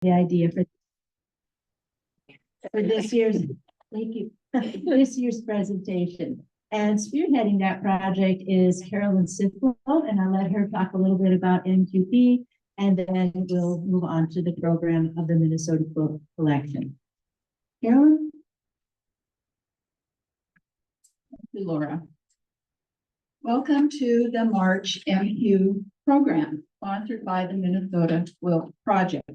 the idea for this year's, thank you, this year's presentation. And spearheading that project is Carolyn Silflow, and I'll let her talk a little bit about MQP, and then we'll move on to the program of the Minnesota Quilt Collection. Carolyn? Thank you, Laura. Welcome to the March MQ program, sponsored by the Minnesota Quilt Project.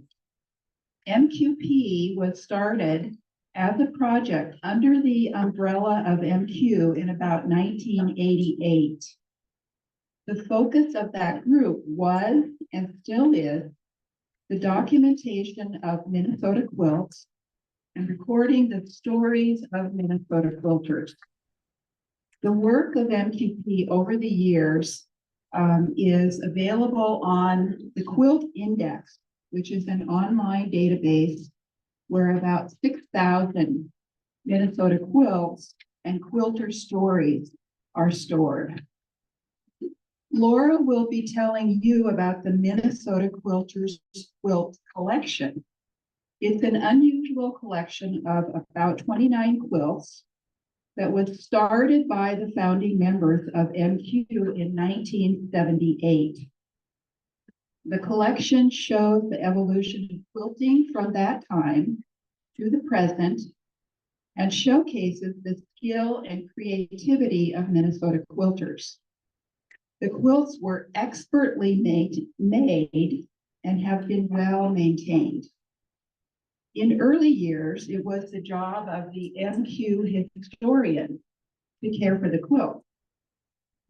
MQP was started as a project under the umbrella of MQ in about 1988. The focus of that group was, and still is, the documentation of Minnesota quilts and recording the stories of Minnesota quilters. The work of MQP over the years is available on the Quilt Index, which is an online database where about 6,000 Minnesota quilts and quilter stories are stored. Laura will be telling you about the Minnesota Quilters Quilt Collection. It's an unusual collection of about 29 quilts that was started by the founding members of MQ in 1978. The collection shows the evolution of quilting from that time to the present and showcases the skill and creativity of Minnesota quilters. The quilts were expertly made and have been well maintained. In early years, it was the job of the MQ historian to care for the quilt.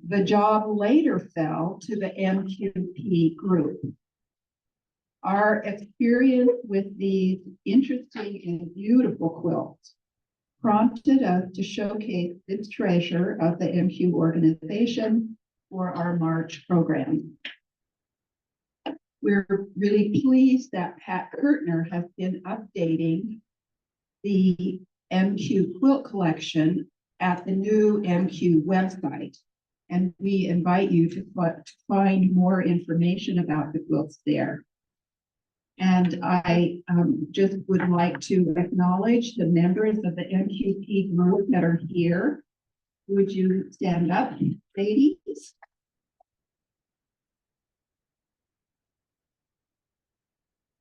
The job later fell to the MQP group. Our experience with these interesting and beautiful quilts prompted us to showcase this treasure of the MQ organization for our March program. We're really pleased that Pat Kurtner has been updating the MQ quilt collection at the new MQ website. And we invite you to find more information about the quilts there. And I just would like to acknowledge the members of the MQP group that are here. Would you stand up, ladies?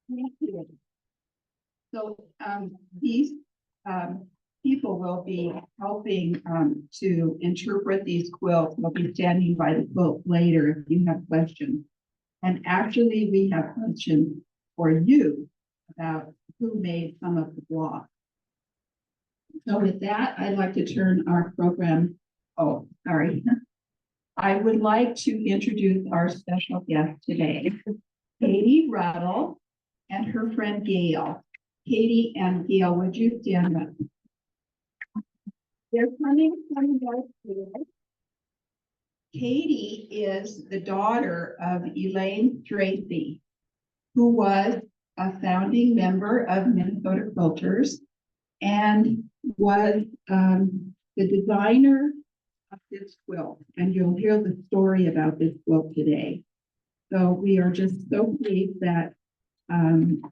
Thank you. So these people will be helping to interpret these quilts. They'll be standing by the quilt later if you have questions. And actually, we have questions for you about who made some of the blocks. So with that, I'd like to turn our program, oh, sorry. I would like to introduce our special guest today, Katie Ruddle and her friend Gail. Katie and Gail, would you stand up? They're coming downstairs. Katie is the daughter of Elaine Tracy, who was a founding member of Minnesota Quilters and was the designer of this quilt. And you'll hear the story about this quilt today. So we are just so pleased that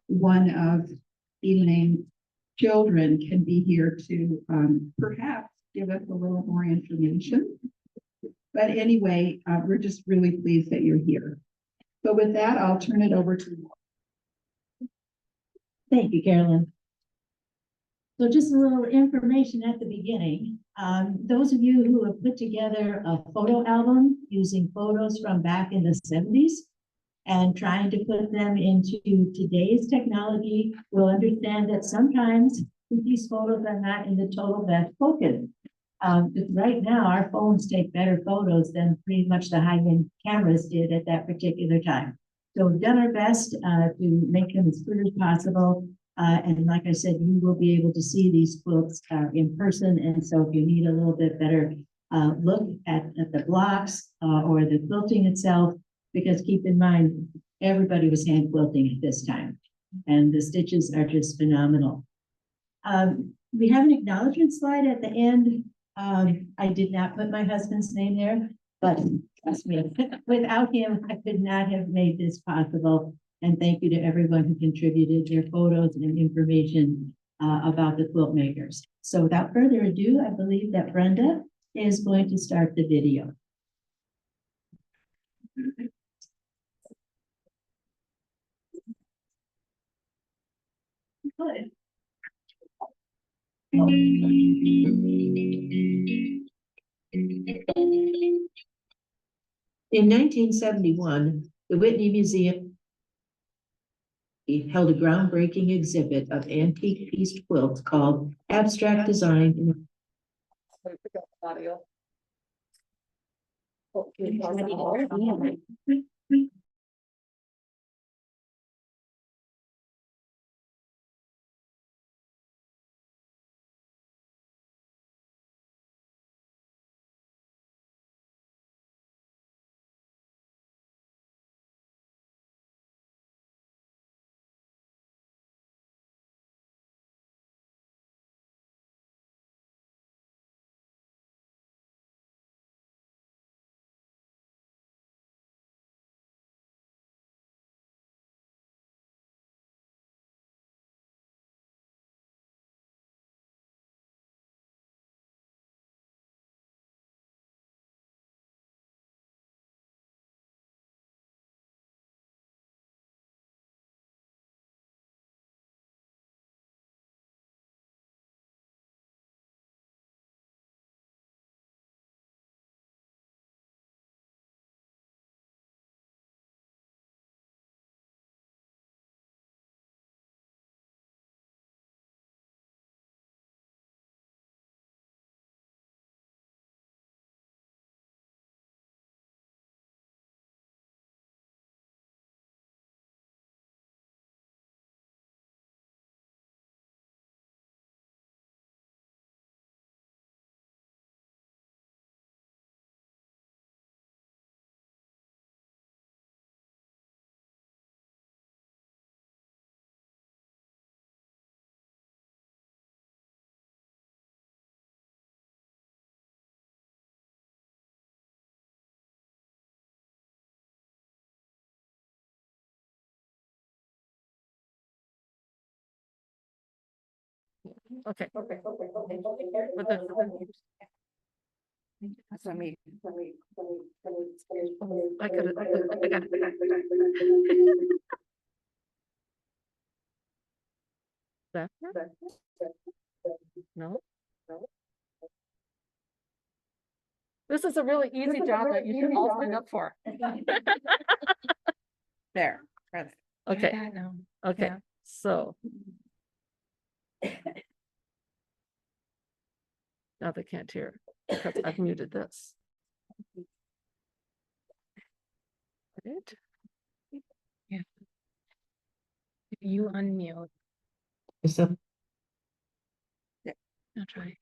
one of Elaine's children can be here to perhaps give us a little more information. But anyway, we're just really pleased that you're here. So with that, I'll turn it over to you. Thank you, Carolyn. So just a little information at the beginning. Those of you who have put together a photo album using photos from back in the 70s and trying to put them into today's technology will understand that sometimes these photos are not in the total best focus. Right now, our phones take better photos than pretty much the high-end cameras did at that particular time. So we've done our best to make them as clear as possible. And like I said, you will be able to see these quilts in person. And so if you need a little bit better look at the blocks or the quilting itself, because keep in mind, everybody was hand quilting at this time. And the stitches are just phenomenal. We have an acknowledgement slide at the end. I did not put my husband's name there, but trust me, without him, I could not have made this possible. And thank you to everyone who contributed their photos and information about the quilt makers. So without further ado, I believe that Brenda is going to start the video. Good. In 1971, the Whitney Museum held a groundbreaking exhibit of antique pieced quilts called Abstract Design. Okay. That's what I mean. I got it. That? No? This is a really easy job that you should all sign up for. There. Okay. Okay. So. Now they can't hear because I've muted this. Right? Yeah. If you unmute. So I'll try.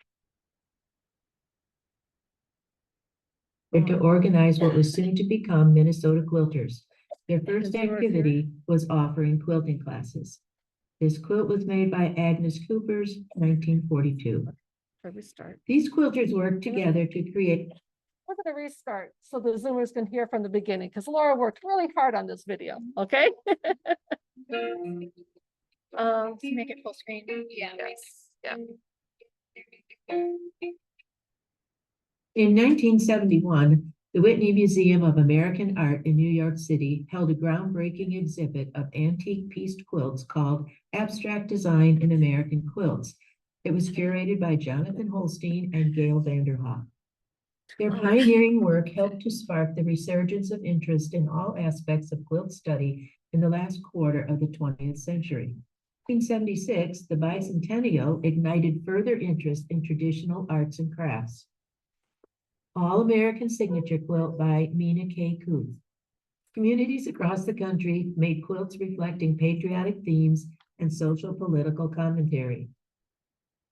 to organize what was soon to become Minnesota Quilters. Their first Is yours here? activity was offering quilting classes. This quilt was made by Agnes Coopers, 1942. Try restart. These quilters worked together to create. We're going to restart so the Zoomers can hear from the beginning because Laura worked really hard on this video. Okay. To make it full screen. Yeah. Yes. Yeah. In 1971, the Whitney Museum of American Art in New York City held a groundbreaking exhibit of antique pieced quilts called Abstract Design in American Quilts. It was curated by Jonathan Holstein and Gail Vanderhoff. Their pioneering work helped to spark the resurgence of interest in all aspects of quilt study in the last quarter of the 20th century. In 1976, the bicentennial ignited further interest in traditional arts and crafts. All-American Signature Quilt by Mina K. Kuth. Communities across the country made quilts reflecting patriotic themes and social political commentary.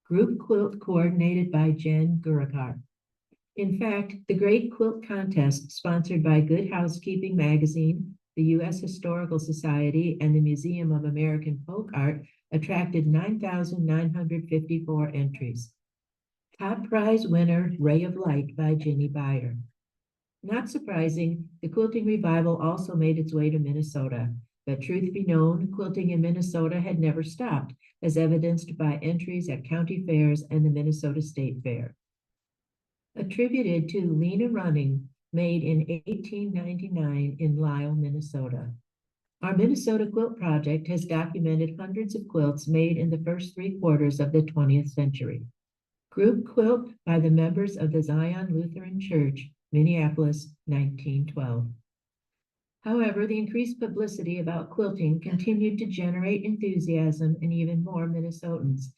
Group quilt coordinated by Jen Gurakar. In fact, the Great Quilt Contest, sponsored by Good Housekeeping Magazine, the U.S. Historical Society, and the Museum of American Folk Art, attracted 9,954 entries. Top prize winner, Ray of Light by Ginny Byer. Not surprising, the quilting revival also made its way to Minnesota. But truth be known, quilting in Minnesota had never stopped, as evidenced by entries at county fairs and the Minnesota State Fair. Attributed to Lena Running, made in 1899 in Lisle, Minnesota. Our Minnesota Quilt Project has documented hundreds of quilts made in the first 3/4 of the 20th century. Group quilt by the members of the Zion Lutheran Church, Minneapolis, 1912. However, the increased publicity about quilting continued to generate enthusiasm in even more Minnesotans.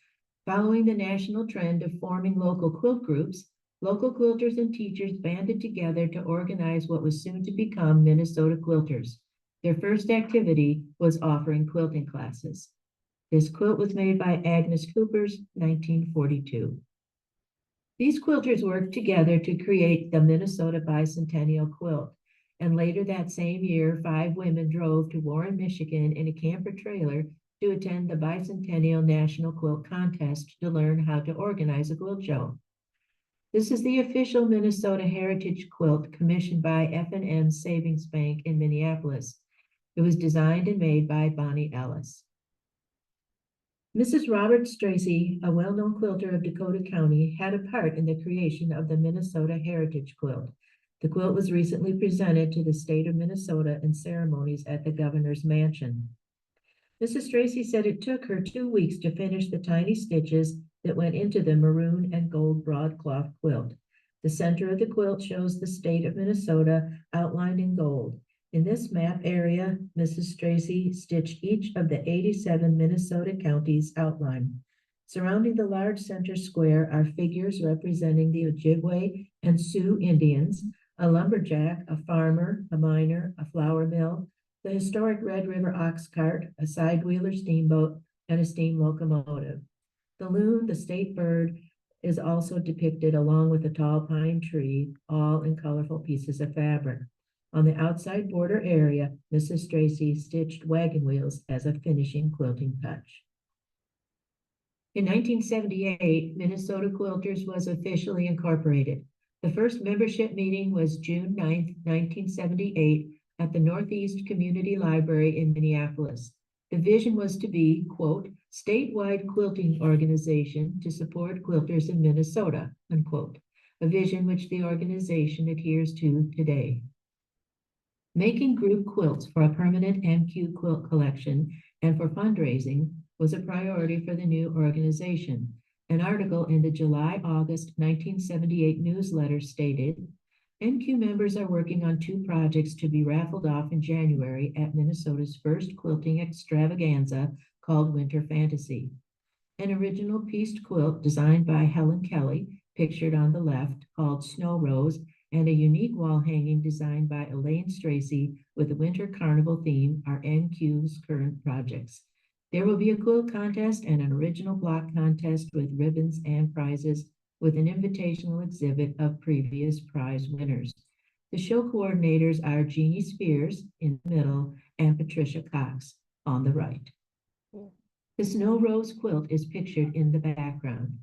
Following the national trend of forming local quilt groups, local quilters and teachers banded together to organize what was soon to become Minnesota Quilters. Their first activity was offering quilting classes. This quilt was made by Agnes Coopers, 1942. These quilters worked together to create the Minnesota Bicentennial Quilt, and later that same year, 5 women drove to Warren, Michigan in a camper trailer to attend the Bicentennial National Quilt Contest to learn how to organize a quilt show. This is the official Minnesota Heritage Quilt commissioned by F&M Savings Bank in Minneapolis. It was designed and made by Bonnie Ellis. Mrs. Robert Stracy, a well-known quilter of Dakota County, had a part in the creation of the Minnesota Heritage Quilt. The quilt was recently presented to the state of Minnesota in ceremonies at the governor's mansion. Mrs. Stracy said it took her 2 weeks to finish the tiny stitches that went into the maroon and gold broadcloth quilt. The center of the quilt shows the state of Minnesota outlined in gold. In this map area, Mrs. Stracy stitched each of the 87 Minnesota counties outline. Surrounding the large center square are figures representing the Ojibwe and Sioux Indians, a lumberjack, a farmer, a miner, a flour mill, the historic Red River ox cart, a side-wheeler steamboat, and a steam locomotive. The loon, the state bird, is also depicted along with a tall pine tree, all in colorful pieces of fabric. On the outside border area, Mrs. Stracy stitched wagon wheels as a finishing quilting touch. In 1978, Minnesota Quilters was officially incorporated. The first membership meeting was June 9, 1978, at the Northeast Community Library in Minneapolis. The vision was to be, quote, statewide quilting organization to support quilters in Minnesota, unquote, a vision which the organization adheres to today. Making group quilts for a permanent MQ quilt collection and for fundraising was a priority for the new organization. An article in the July-August 1978 newsletter stated, MQ members are working on 2 projects to be raffled off in January at Minnesota's first quilting extravaganza called Winter Fantasy. An original pieced quilt designed by Helen Kelly, pictured on the left, called Snow Rose, and a unique wall hanging designed by Elaine Stracy with a winter carnival theme are NQ's current projects. There will be a quilt contest and an original block contest with ribbons and prizes, with an invitational exhibit of previous prize winners. The show coordinators are Jeannie Spears in the middle and Patricia Cox on the right. The Snow Rose quilt is pictured in the background.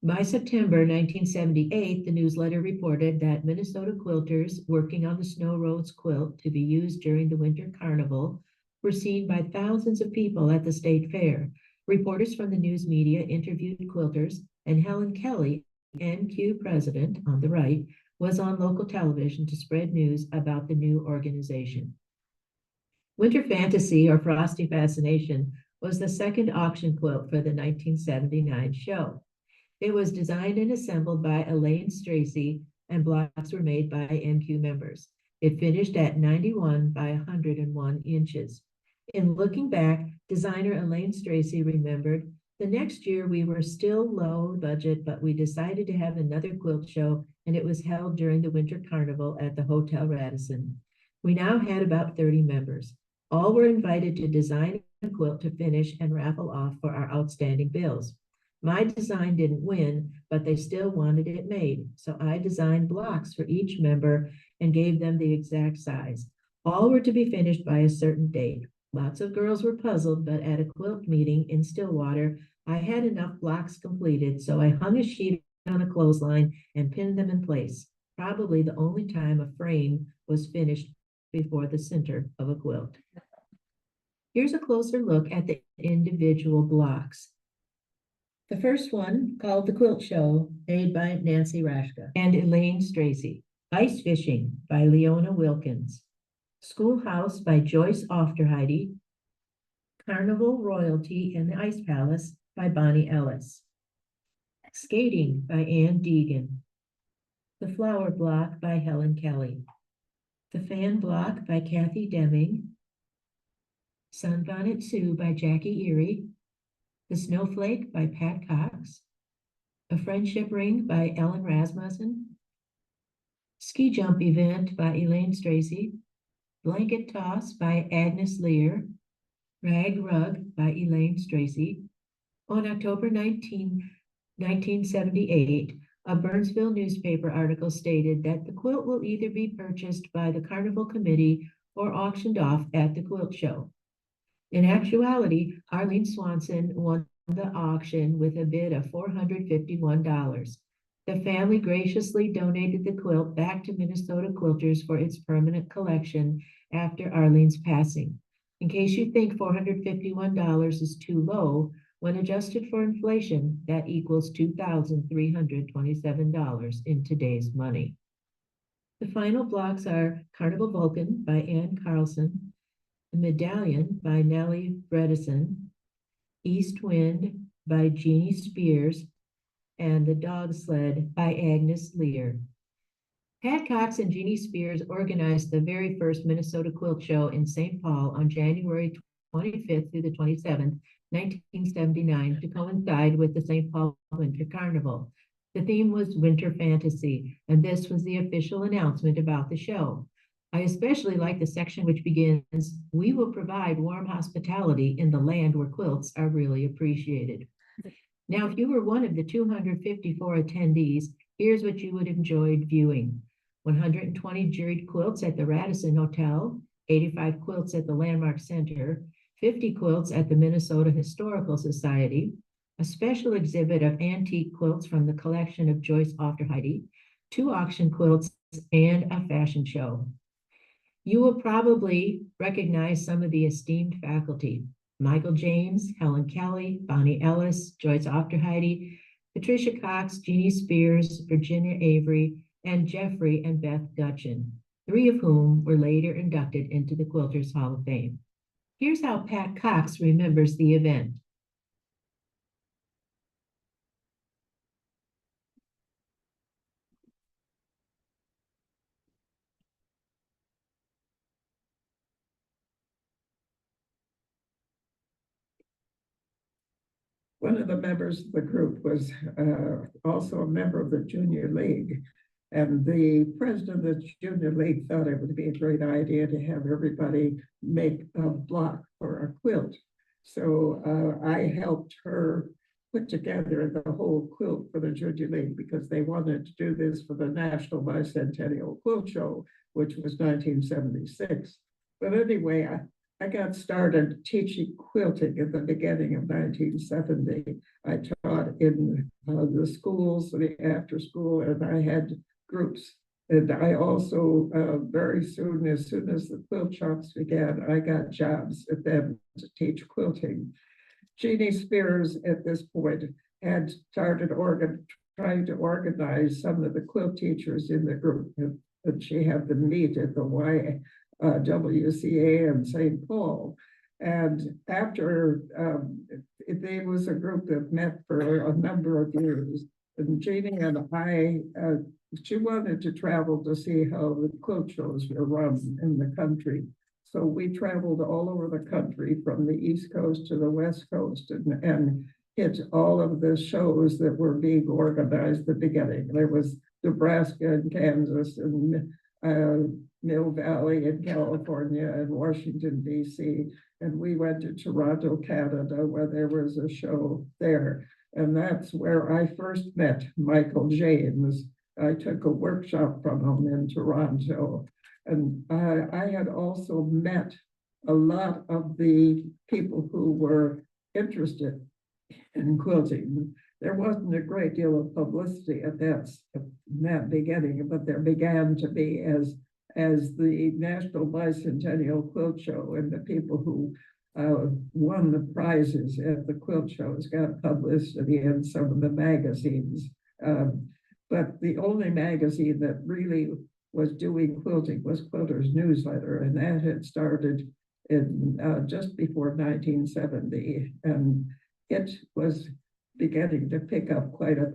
By September 1978, the newsletter reported that Minnesota quilters working on the Snow Rose quilt to be used during the Winter Carnival were seen by thousands of people at the state fair. Reporters from the news media interviewed quilters, and Helen Kelly, NQ president on the right, was on local television to spread news about the new organization. Winter Fantasy, or Frosty Fascination, was the second auction quilt for the 1979 show. It was designed and assembled by Elaine Stracy, and blocks were made by MQ members. It finished at 91 by 101 inches. In looking back, designer Elaine Stracy remembered, the next year we were still low budget, but we decided to have another quilt show, and it was held during the Winter Carnival at the Hotel Radisson. We now had about 30 members. All were invited to design a quilt to finish and raffle off for our outstanding bills. My design didn't win, but they still wanted it made. So I designed blocks for each member and gave them the exact size. All were to be finished by a certain date. Lots of girls were puzzled, but at a quilt meeting in Stillwater, I had enough blocks completed, so I hung a sheet on a clothesline and pinned them in place. Probably the only time a frame was finished before the center of a quilt. Here's a closer look at the individual blocks. The first one, called The Quilt Show, made by Nancy Rashka and Elaine Stracy. Ice Fishing by Leona Wilkins. Schoolhouse by Joyce Ofterheide. Carnival Royalty and the Ice Palace by Bonnie Ellis. Skating by Ann Deegan. The Flower Block by Helen Kelly. The Fan Block by Kathy Deming. Sunbonnet Sue by Jackie Erie. The Snowflake by Pat Cox. A Friendship Ring by Ellen Rasmussen. Ski Jump Event by Elaine Stracy. Blanket Toss by Agnes Lear. Rag Rug by Elaine Stracy. On October 19, 1978, a Burnsville newspaper article stated that the quilt will either be purchased by the Carnival Committee or auctioned off at the quilt show. In actuality, Arlene Swanson won the auction with a bid of $451. The family graciously donated the quilt back to Minnesota Quilters for its permanent collection after Arlene's passing. In case you think $451 is too low, when adjusted for inflation, that equals $2,327 in today's money. The final blocks are Carnival Vulcan by Ann Carlson, The Medallion by Nellie Bredesen, East Wind by Jeannie Spears, and The Dog Sled by Agnes Lear. Pat Cox and Jeannie Spears organized the very first Minnesota Quilt Show in St. Paul on January 25th through the 27th, 1979, to coincide with the St. Paul Winter Carnival. The theme was Winter Fantasy, and this was the official announcement about the show. I especially like the section which begins, "We will provide warm hospitality in the land where quilts are really appreciated." Now, if you were one of the 254 attendees, here's what you would have enjoyed viewing. 120 juried quilts at the Radisson Hotel, 85 quilts at the Landmark Center, 50 quilts at the Minnesota Historical Society, a special exhibit of antique quilts from the collection of Joyce Ofterheide, 2 auction quilts, and a fashion show. You will probably recognize some of the esteemed faculty: Michael James, Helen Kelly, Bonnie Ellis, Joyce Ofterheide, Patricia Cox, Jeannie Spears, Virginia Avery, and Jeffrey and Beth Gutchin, 3 of whom were later inducted into the Quilters Hall of Fame. Here's how Pat Cox remembers the event. One of the members of the group was also a member of the Junior League. And the president of the Junior League thought it would be a great idea to have everybody make a block for a quilt. So I helped her put together the whole quilt for the Junior League because they wanted to do this for the National Bicentennial Quilt Show, which was 1976. But anyway, I got started teaching quilting in the beginning of 1970. I taught in the schools, the after school, and I had groups. And I also, very soon, as the quilt shops began, I got jobs at them to teach quilting. Jeannie Spears, at this point, had started trying to organize some of the quilt teachers in the group. And she had them meet at the WCA in St. Paul. And after there was a group that met for a number of years, and Jeannie and I, she wanted to travel to see how the quilt shows were run in the country. So we traveled all over the country from the East Coast to the West Coast and hit all of the shows that were being organized at the beginning. There was Nebraska and Kansas and Mill Valley in California and Washington, D.C. And we went to Toronto, Canada, where there was a show there. And that's where I first met Michael James. I took a workshop from him in Toronto. And I had also met a lot of the people who were interested in quilting. There wasn't a great deal of publicity at that beginning, but there began to be as the National Bicentennial Quilt Show and the people who won the prizes at the quilt shows, got publicity in some of the magazines. But the only magazine that really was doing quilting was Quilter's Newsletter, and that had started in just before 1970, and it was beginning to pick up quite a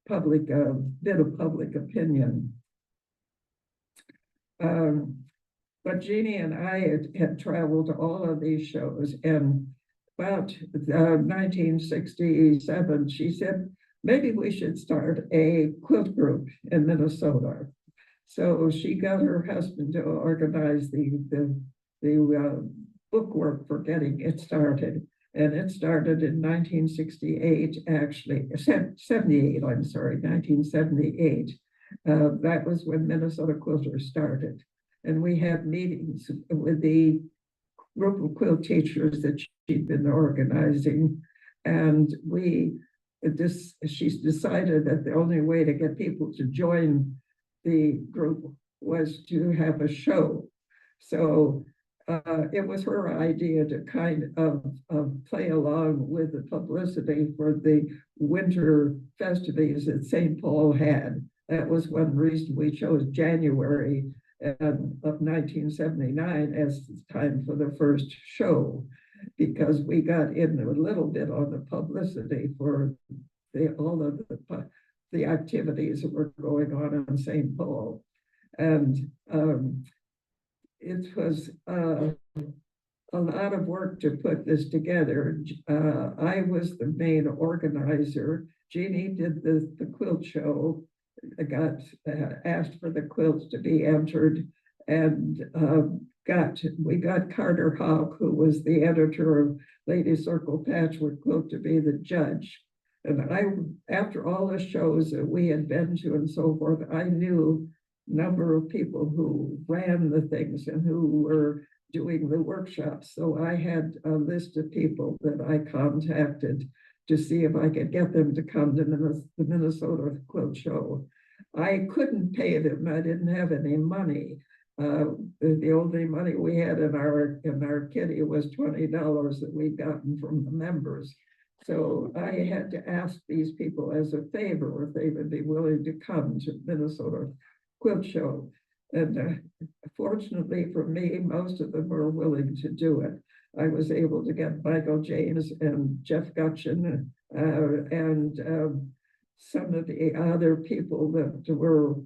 public bit of public opinion. But Jeannie and I had traveled to all of these shows, and about 1967, she said, maybe we should start a quilt group in Minnesota. So she got her husband to organize the bookwork for getting it started. And it started in 1968, actually, 78, I'm sorry, 1978. That was when Minnesota Quilters started. And we had meetings with the group of quilt teachers that she'd been organizing. And she's decided that the only way to get people to join the group was to have a show. So it was her idea to kind of play along with the publicity for the winter festivities that St. Paul had. That was one reason we chose January of 1979 as the time for the first show, because we got in a little bit on the publicity for all of the activities that were going on in St. Paul. And it was a lot of work to put this together. I was the main organizer. Jeannie did the quilt show. I got asked for the quilts to be entered, and we got Carter Hawk, who was the editor of Lady Circle Patchwork Quilt, to be the judge. And after all the shows that we had been to and so forth, I knew a number of people who ran the things and who were doing the workshops. So I had a list of people that I contacted to see if I could get them to come to the Minnesota Quilt Show. I couldn't pay them. I didn't have any money. The only money we had in our kitty was $20 that we'd gotten from the members. So I had to ask these people as a favor if they would be willing to come to Minnesota Quilt Show. And fortunately for me, most of them were willing to do it. I was able to get Michael James and Jeff Gutchin and some of the other people that were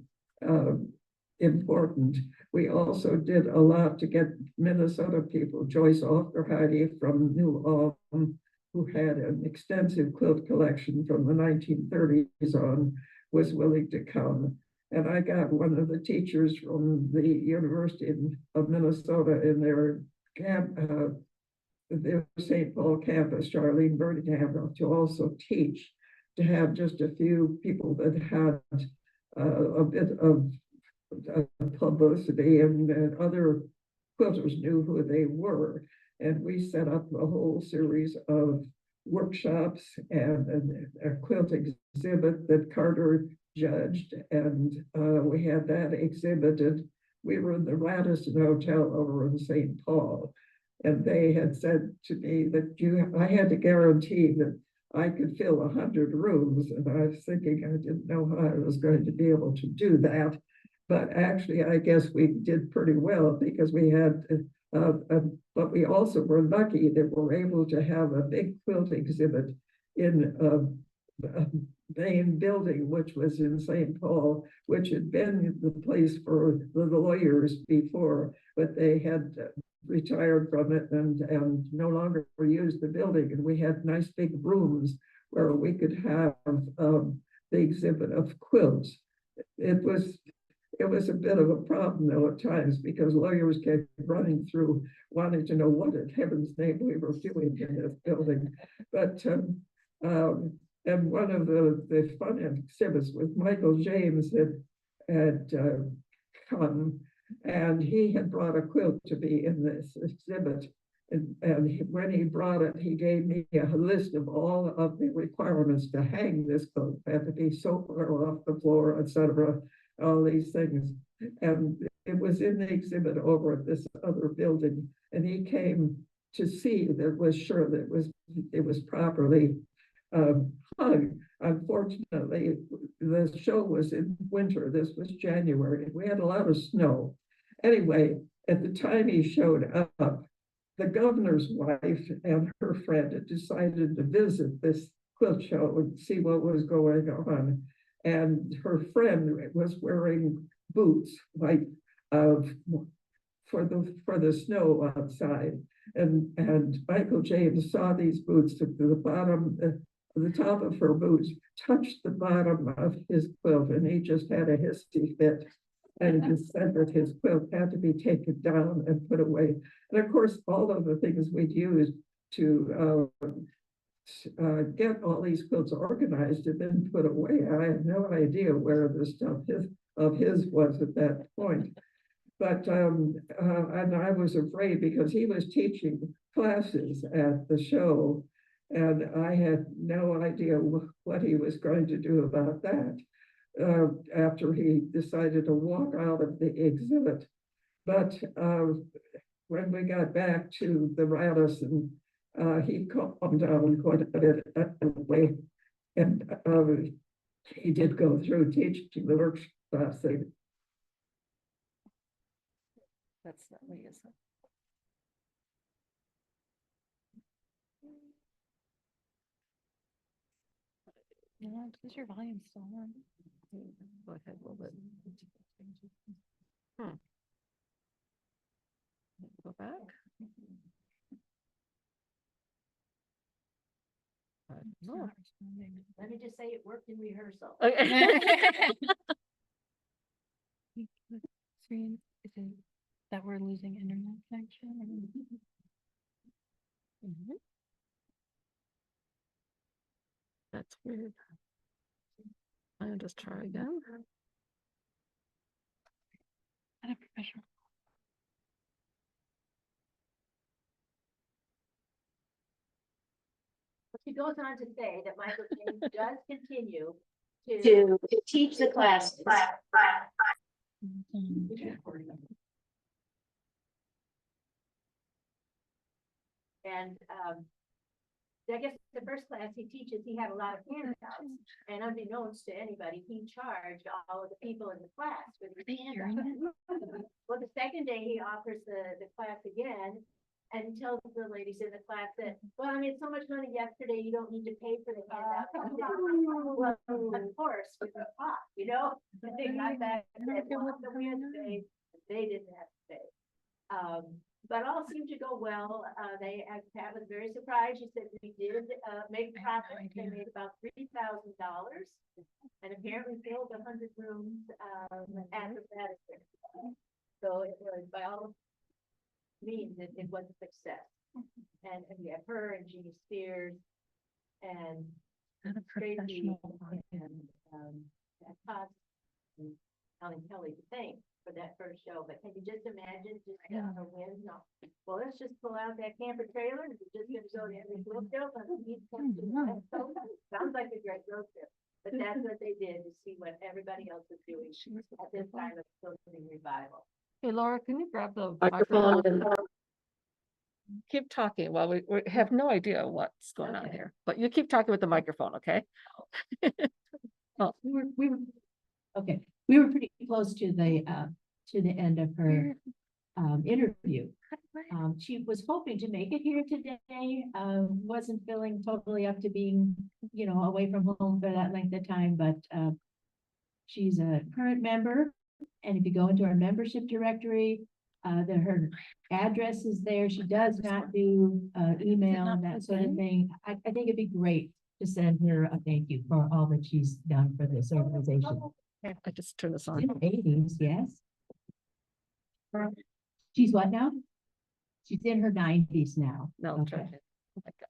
important. We also did a lot to get Minnesota people. Joyce Offerheide from New Ulm, who had an extensive quilt collection from the 1930s on, was willing to come. And I got one of the teachers from the University of Minnesota in their St. Paul campus, Charlene Birmingham, to also teach, to have just a few people that had a bit of publicity, and other quilters knew who they were. And we set up a whole series of workshops and a quilt exhibit that Carter judged, and we had that exhibited. We were in the Radisson Hotel over in St. Paul, and they had said to me that I had to guarantee that I could fill 100 rooms, and I was thinking I didn't know how I was going to be able to do that. But actually, I guess we did pretty well, because we had, but we also were lucky that we were able to have a big quilt exhibit in a main building, which was in St. Paul, which had been the place for the lawyers before, but they had retired from it and no longer used the building. And we had nice big rooms where we could have the exhibit of quilts. It was a bit of a problem though at times, because lawyers kept running through wanting to know what in heaven's name we were doing in this building. But and one of the fun exhibits with Michael James had come, and he had brought a quilt to be in this exhibit. And when he brought it, he gave me a list of all of the requirements to hang this quilt. It had to be so far off the floor, etc., all these things. And it was in the exhibit over at this other building. And he came to see that was sure that it was properly hung. Unfortunately, the show was in winter. This was January. We had a lot of snow. Anyway, at the time he showed up, the governor's wife and her friend had decided to visit this quilt show and see what was going on. And her friend was wearing boots, like for the snow outside. And Michael James saw these boots to the bottom, the top of her boots touched the bottom of his quilt, and he just had a hissy fit. And it said that his quilt had to be taken down and put away. And of course, all of the things we'd used to get all these quilts organized and then put away, I had no idea where the stuff of his was at that point. But and I was afraid because he was teaching classes at the show, and I had no idea what he was going to do about that after he decided to walk out of the exhibit. But when we got back to the Radisson, he calmed down quite a bit anyway, and he did go through teaching the workshop thing. That's not me, is it? Yeah, is your volume still on? Go ahead a little bit. Go back. It's No. not responding. Let me just say it worked in rehearsal. Okay. Screen, is it that we're losing internet connection? Mhm. That's weird. I'll just try again. Not a professional. She goes on to say that Michael James does continue to teach the classes. And I guess the first class he teaches, he had a lot of handouts, and unbeknownst to anybody, he charged all of the people in the class with the handouts. Well, the second day he offers the class again, and he tells the ladies in the class that, well, I made so much money yesterday, you don't need to pay for the handout. Well, of course, with the pot, you know, and they got back and said, well, we had to pay, they didn't have to pay. But all seemed to go well. Pat was very surprised. She said we did make profit. They made about $3,000, and apparently filled 100 rooms after that. So it was, by all means, it was a success. And we have her and Jeannie Spears and Not a Tracy professional. and Todd and Helen Kelly the same for that first show. But can you just imagine just a win? No. Well, let's just pull out that camper trailer and we're just gonna go to every quilt show on the East Coast to the West Coast. Sounds like a great road trip. But that's what they did to see what everybody else was doing at this time of quilting revival. Hey, Laura, can you grab the microphone? Keep talking while we have no idea what's going on Okay. here, but you keep talking with the microphone, okay? We were okay. We were pretty close to the end of her interview. She was hoping to make it here today. Wasn't feeling totally up to being, away from home for that length of time, but she's a current member. And if you go into our membership directory, her address is there. She does not do email and that sort of thing. I think it'd be great to send her a thank you for all that she's done for this organization. I just turned this on. In her 80s, yes. She's what now? She's in her 90s now. No, Okay. try it. Oh my God.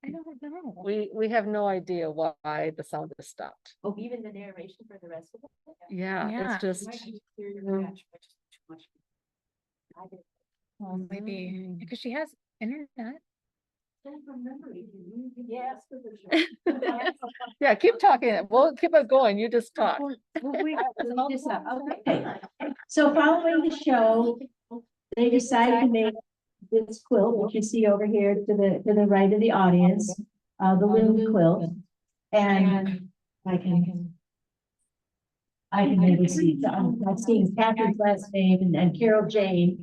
I don't know. We have no idea why the sound is stopped. Oh, even the narration for the rest of it? Yeah, Yeah. it's just, Well, maybe, because she has internet. Yes. for sure. yeah, keep talking. We'll keep it going. You just talk. Okay. So following the show, they decided to make this quilt, which you see over here to the right of the audience, the loom quilt. And I can maybe see, I've seen Catherine's last name and Carol Jane.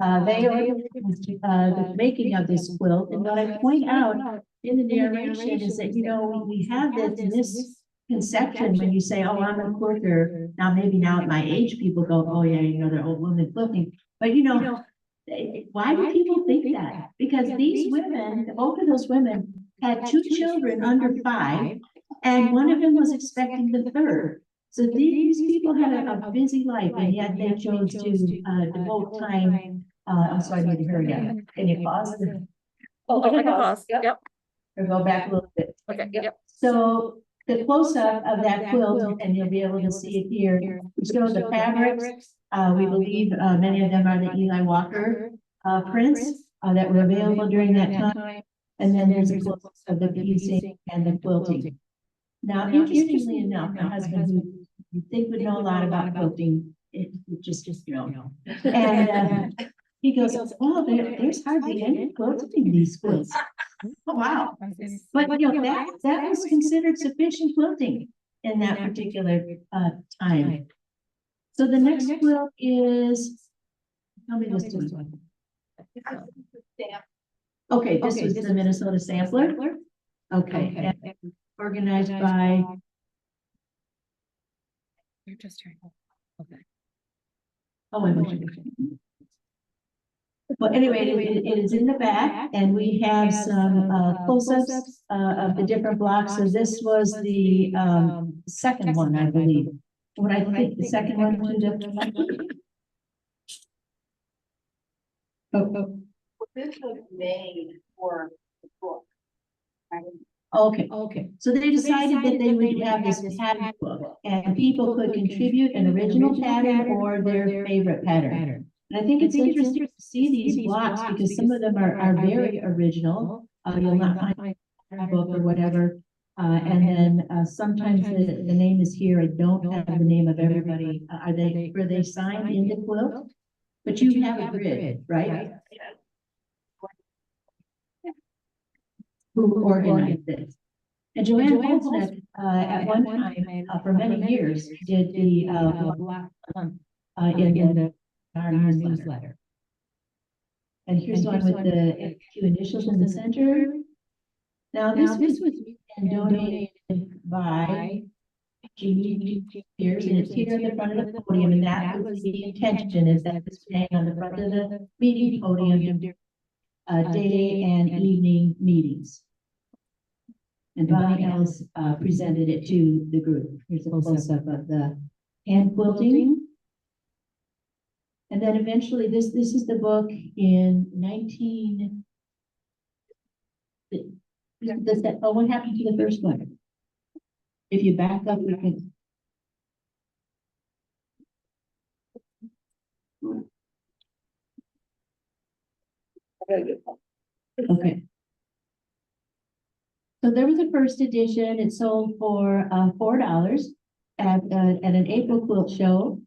They organized, the making of this quilt, and what I point out in the narration is that, you know, we have this misconception when you say, oh, I'm a quilter. Now, maybe now at my age, people go, oh, yeah, you know, they're old women quilting. But, you know, why do people think that? Because these women, both of those women had two children under 5, and one of them was expecting the third. So these people had a busy life, and yet they chose to devote time. I'm sorry, I need to hurry up. Can you pause? Oh, I can pause. Yep. Or go back a little bit. Okay, yep. So the close-up of that quilt, and you'll be able to see it here, shows the fabrics. We believe many of them are the Eli Walker prints that were available during that time. And then there's a close of the piecing and the quilting. Now, interestingly enough, my husband, who you think would know a lot about quilting, it just, you know. And he goes, oh, there's hardly any quilting in these quilts. Oh, wow. But, you know, that was considered sufficient quilting in that particular time. So the next quilt is, tell me this one. Okay, this was the Minnesota Sampler. Okay, and organized by. You're just turning. Okay. Oh, wait a minute. Well, anyway, it is in the back, and we have some close-ups of the different blocks. So this was the second one, I believe. When I think the second one to the. Oh, This was made for the book. okay. So they decided that they would have this pattern book, and people could contribute an original pattern or their favorite pattern. And I think it's interesting to see these blocks because some of them are very original. You'll not find a book or whatever. And then sometimes the name is here. I don't have the name of everybody. Were they signed in the quilt? But you have a grid, right? Who organized this? And Joanne Holzneck, at one time, for many years, did the block in our newsletter. And here's one with the two initials in the center. Now, this was donated by Jeannie Pierce, and it's here at the front of the podium, and that was the intention, is that it's staying on the front of the meeting podium, day and evening meetings. And Bonnie Ellis presented it to the group. Here's a close-up of the hand quilting. And then eventually, this is the book in 19. What happened to the first one? If you back up, we can. Okay. So there was a first edition. It sold for $4 at an April quilt show.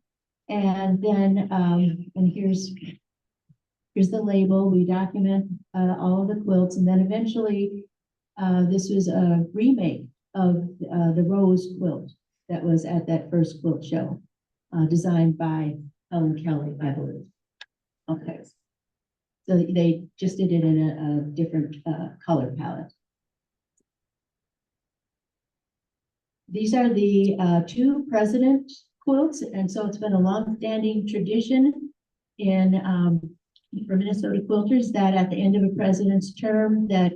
And then, and here's the label. We document all of the quilts. And then eventually, this was a remake of the rose quilt that was at that first quilt show, designed by Helen Kelly, I believe. Okay. So they just did it in a different color palette. These are the two president quilts, and so it's been a long-standing tradition in for Minnesota quilters that at the end of a president's term that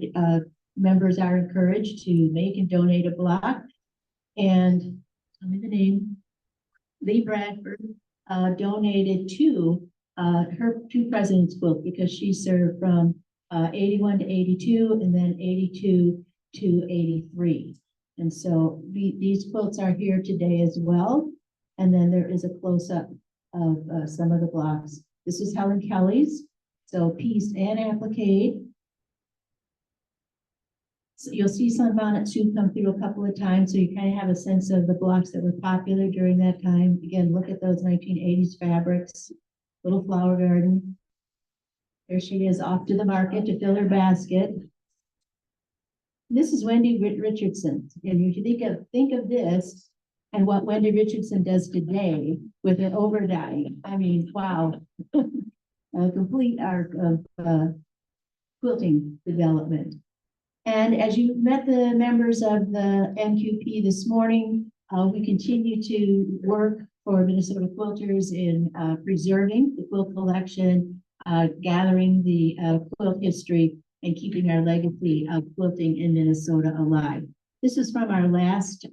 members are encouraged to make and donate a block. And tell me the name. Lee Bradford donated to her two president's quilt because she served from 81 to 82 and then 82 to 83. And so these quilts are here today as well. And then there is a close-up of some of the blocks. This is Helen Kelly's, so piece and applique. So you'll see Sunbonnet Soup come through a couple of times, so you kind of have a sense of the blocks that were popular during that time. Again, look at those 1980s fabrics, little flower garden. There she is off to the market to fill her basket. This is Wendy Richardson. And you think of this and what Wendy Richardson does today with an overdye. I mean, wow. A complete arc of quilting development. And as you met the members of the MQP this morning, we continue to work for Minnesota quilters in preserving the quilt collection, gathering the quilt history, and keeping our legacy of quilting in Minnesota alive. This is from our last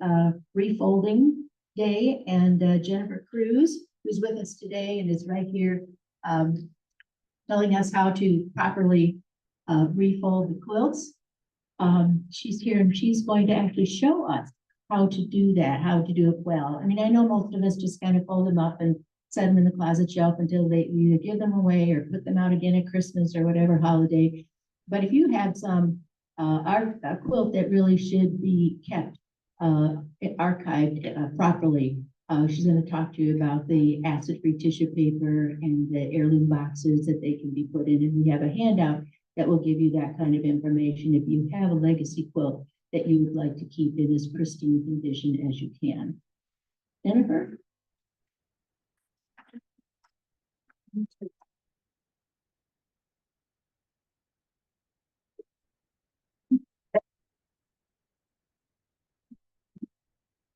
refolding day, and Jennifer Cruz, who's with us today and is right here telling us how to properly refold the quilts. She's here and she's going to actually show us how to do that, how to do it well. I mean, I know most of us just kind of fold them up and set them in the closet shelf until they either give them away or put them out again at Christmas or whatever holiday. But if you have some a quilt that really should be kept archived properly, she's going to talk to you about the acid-free tissue paper and the heirloom boxes that they can be put in. And we have a handout that will give you that kind of information if you have a legacy quilt that you would like to keep in as pristine condition as you can. Jennifer?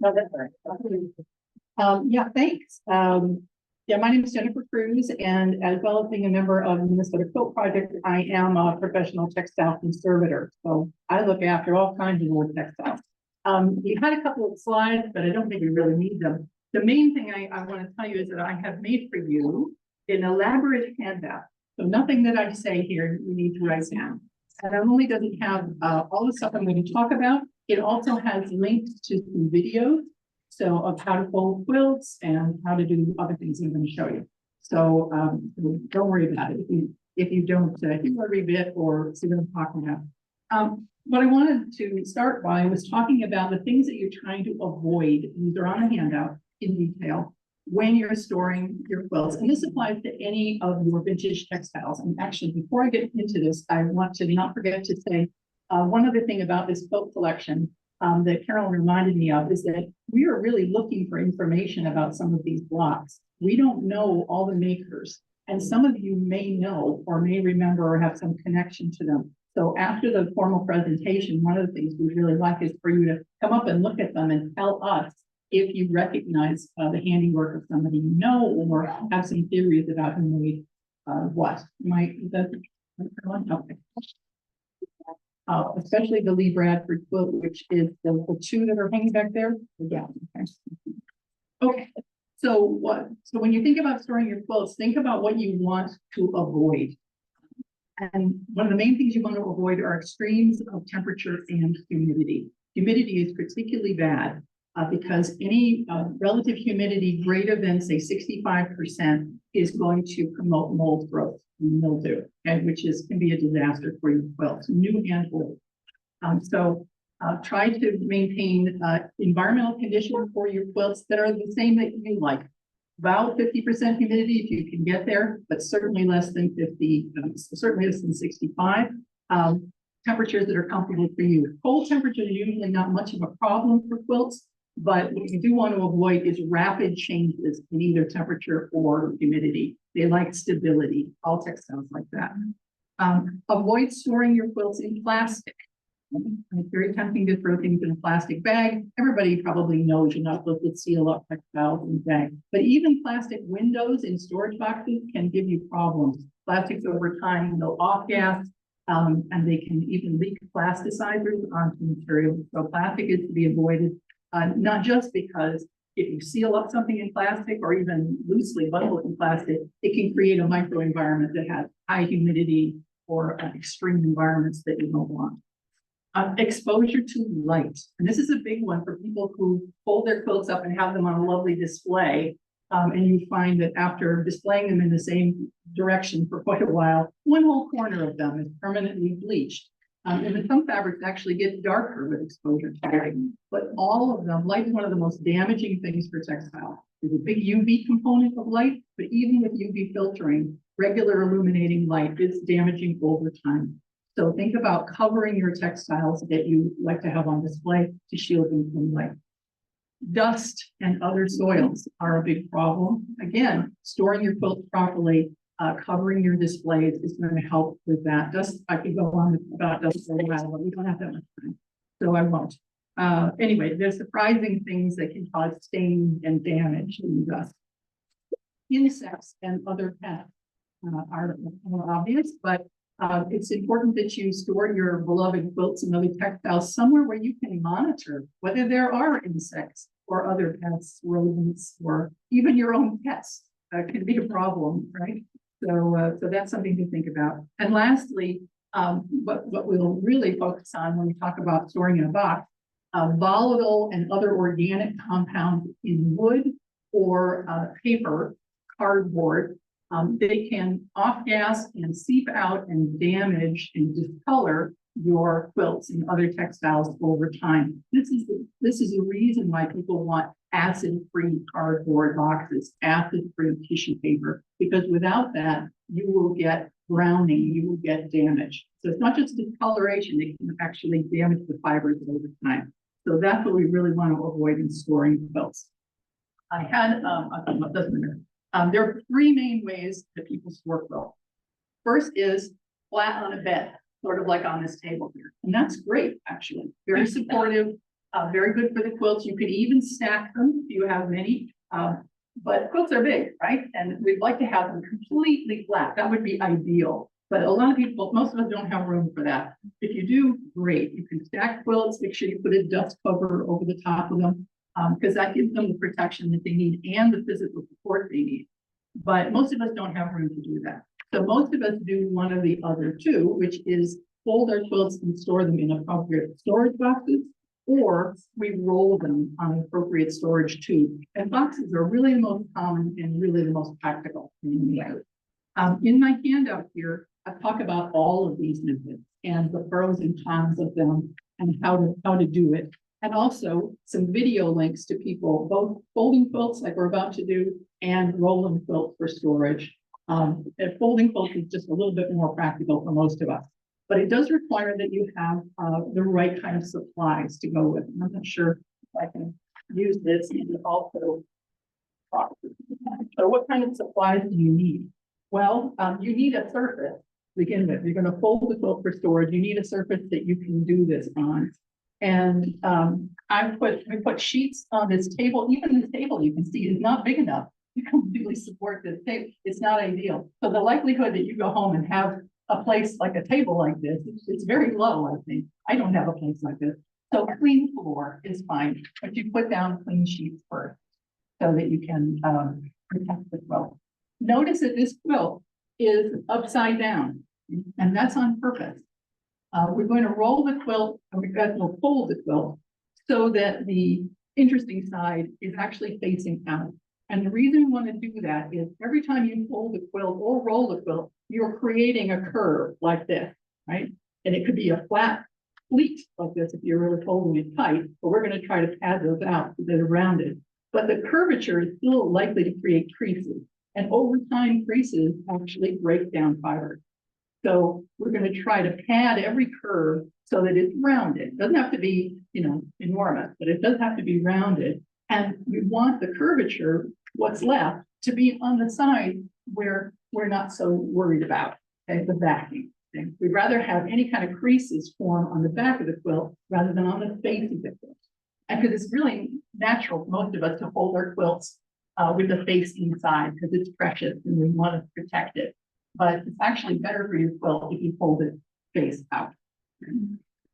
No, that's all right. Yeah, thanks. Yeah, my name is Jennifer Cruz, and as well as being a member of the Minnesota Quilt Project, I am a professional textile conservator. So I look after all kinds of old textiles. We had a couple of slides, but I don't think we really need them. The main thing I want to tell you is that I have made for you an elaborate handout. So nothing that I say here you need to write down. And not only does it have all the stuff I'm going to talk about, it also has links to some videos. So of how to fold quilts and how to do other things I'm going to show you. So don't worry about it if you don't hear every bit or see what I'm talking about. What I wanted to start by was talking about the things that you're trying to avoid. These are on a handout in detail when you're storing your quilts. And this applies to any of your vintage textiles. And actually, before I get into this, I want to not forget to say one other thing about this quilt collection that Carolyn reminded me of is that we are really looking for information about some of these blocks. We don't know all the makers, and some of you may know or may remember or have some connection to them. So after the formal presentation, one of the things we really like is for you to come up and look at them and tell us if you recognize the handiwork of somebody you know or have some theories about who made what. Especially the Lee Bradford quilt, which is the two that are hanging back there. Yeah. Okay. So when you think about storing your quilts, think about what you want to avoid. And one of the main things you want to avoid are extremes of temperature and humidity. Humidity is particularly bad because any relative humidity greater than, say, 65% is going to promote mold growth and mildew, and which can be a disaster for your quilts, new and old. So try to maintain environmental conditions for your quilts that are the same that you like. About 50% humidity if you can get there, but certainly less than 50, certainly less than 65. Temperatures that are comfortable for you. Cold temperatures are usually not much of a problem for quilts, but what you do want to avoid is rapid changes in either temperature or humidity. They like stability. All textiles like that. Avoid storing your quilts in plastic. It's very tempting to throw things in a plastic bag. Everybody probably knows you're not supposed to seal up textiles in bags. But even plastic windows in storage boxes can give you problems. Plastics over time will off gas, and they can even leak plasticizers onto materials. So plastic is to be avoided, not just because if you seal up something in plastic or even loosely bundle it in plastic, it can create a microenvironment that has high humidity or extreme environments that you don't want. Exposure to light. And this is a big one for people who fold their quilts up and have them on a lovely display. And you find that after displaying them in the same direction for quite a while, one whole corner of them is permanently bleached. And then some fabrics actually get darker with exposure to light. But all of them, light is one of the most damaging things for textile. There's a big UV component of light, but even with UV filtering, regular illuminating light is damaging over time. So think about covering your textiles that you like to have on display to shield them from light. Dust and other soils are a big problem. Again, storing your quilts properly, covering your displays is going to help with that. Dust, I could go on about dust for a while, but we don't have that much time, so I won't. Anyway, there's surprising things that can cause stain and damage in dust. Insects and other pests are more obvious, but it's important that you store your beloved quilts and other textiles somewhere where you can monitor whether there are insects or other pests, rodents, or even your own pets can be a problem, right? So that's something to think about. And lastly, what we'll really focus on when we talk about storing in a box, volatile and other organic compounds in wood or paper, cardboard, they can off-gas and seep out and damage and discolor your quilts and other textiles over time. This is the reason why people want acid-free cardboard boxes, acid-free tissue paper, because without that, you will get browning, you will get damage. So it's not just discoloration, it can actually damage the fibers over time. So that's what we really want to avoid in storing quilts. I had, there are three main ways that people store quilts. First is flat on a bed, sort of like on this table here. And that's great, actually. Very supportive, very good for the quilts. You could even stack them if you have many. But quilts are big, right? And we'd like to have them completely flat. That would be ideal. But a lot of people, most of us don't have room for that. If you do, great. You can stack quilts, make sure you put a dust cover over the top of them, because that gives them the protection that they need and the physical support they need. But most of us don't have room to do that. So most of us do one of the other two, which is fold our quilts and store them in appropriate storage boxes, or we roll them on an appropriate storage tube. And boxes are really the most common and really the most practical. In my handout here, I talk about all of these methods and the pros and cons of them and how to do it. And also some video links to people, both folding quilts like we're about to do and rolling quilts for storage. Folding quilts is just a little bit more practical for most of us, but it does require that you have the right kind of supplies to go with. I'm not sure if I can use this and also. So what kind of supplies do you need? Well, you need a surface to begin with. You're going to fold the quilt for storage. You need a surface that you can do this on. And we put sheets on this table. Even this table you can see is not big enough to completely support this table. It's not ideal. So the likelihood that you go home and have a place like a table like this, it's very low, I think. I don't have a place like this. So a clean floor is fine, but you put down clean sheets first so that you can protect the quilt. Notice that this quilt is upside down, and that's on purpose. We're going to roll the quilt, and we'll fold the quilt so that the interesting side is actually facing out. And the reason we want to do that is every time you fold the quilt or roll the quilt, you're creating a curve like this, right? And it could be a flat pleat like this if you're really folding it tight, but we're going to try to pad those out so they're rounded. But the curvature is still likely to create creases. And over time, creases actually break down fibers. So we're going to try to pad every curve so that it's rounded. It doesn't have to be, enormous, but it does have to be rounded. And we want the curvature, what's left, to be on the side where we're not so worried about, okay, the backing. Okay? We'd rather have any kind of creases form on the back of the quilt rather than on the face of the quilt. And because it's really natural for most of us to hold our quilts with the face inside because it's precious and we want to protect it. But it's actually better for your quilt if you fold it face out.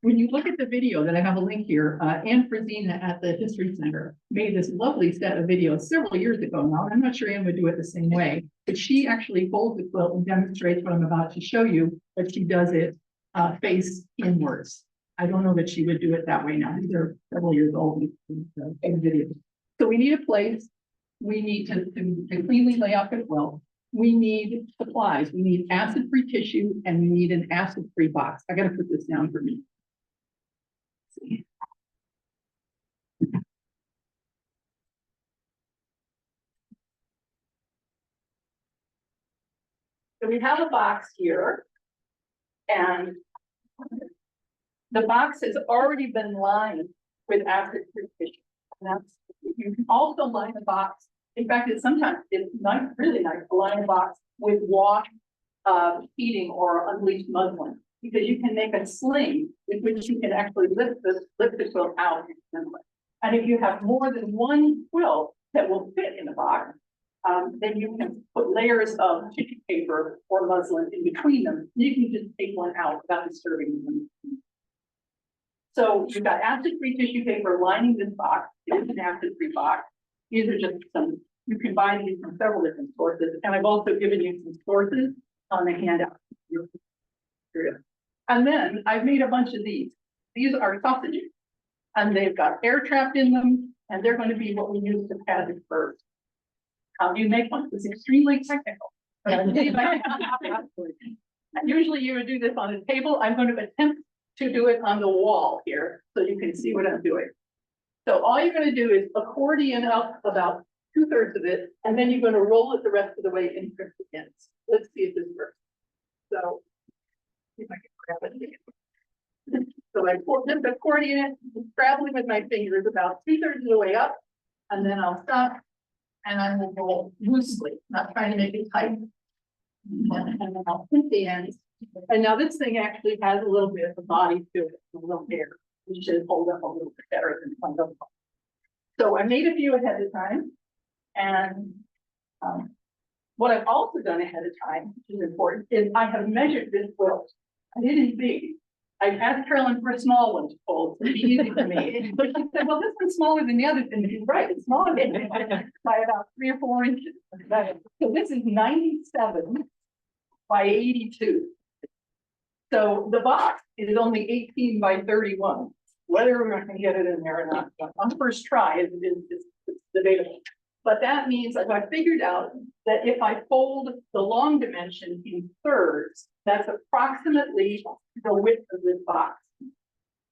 When you look at the video that I have a link here, Anne Frazina at the History Center made this lovely set of videos several years ago now. I'm not sure Anne would do it the same way, but she actually folds the quilt and demonstrates what I'm about to show you, but she does it face inwards. I don't know that she would do it that way now. These are several years old videos. So we need a place. We need to cleanly lay out the quilt. We need supplies. We need acid-free tissue and we need an acid-free box. I got to put this down for me. So we have a box here. And the box has already been lined with acid-free tissue. And that's, you can also line the box. In fact, it's nice, really nice to line a box with washed feeding or unbleached muslin, because you can make a sling with which you can actually lift the quilt out. And if you have more than one quilt that will fit in the box, then you can put layers of tissue paper or muslin in between them. You can just take one out without disturbing them. So you've got acid-free tissue paper lining this box. It is an acid-free box. These are just some, you can buy these from several different sources. And I've also given you some sources on the handout. And then I've made a bunch of these. These are sausages. And they've got air trapped in them. And they're going to be what we use to pad the furs. How do you make one? It's extremely technical. Usually you would do this on a table. I'm going to attempt to do it on the wall here so you can see what I'm doing. So all you're going to do is accordion up about 2/3 of it, and then you're going to roll it the rest of the way in crimp again. Let's see if this works. So, see if I can grab it. So I pull this accordion it, traveling with my fingers about 2/3 of the way up, and then I'll stop, and I will roll loosely, not trying to make it tight. And then I'll pinch the ends. And now this thing actually has a little bit of a body to it, a little hair, which should hold up a little bit better than some of them. So I made a few ahead of time. And what I've also done ahead of time, which is important, is I have measured this quilt. I didn't big. I've asked Carolyn for a small one to fold, to be easy for me. But she said, well, this one's smaller than the others. And she's right, it's smaller by about 3 or 4 inches. So this is 97 by 82. So the box is only 18 by 31. Whether we're going to get it in there or not, on first try is debatable. But that means that I figured out that if I fold the long dimension in thirds, that's approximately the width of this box.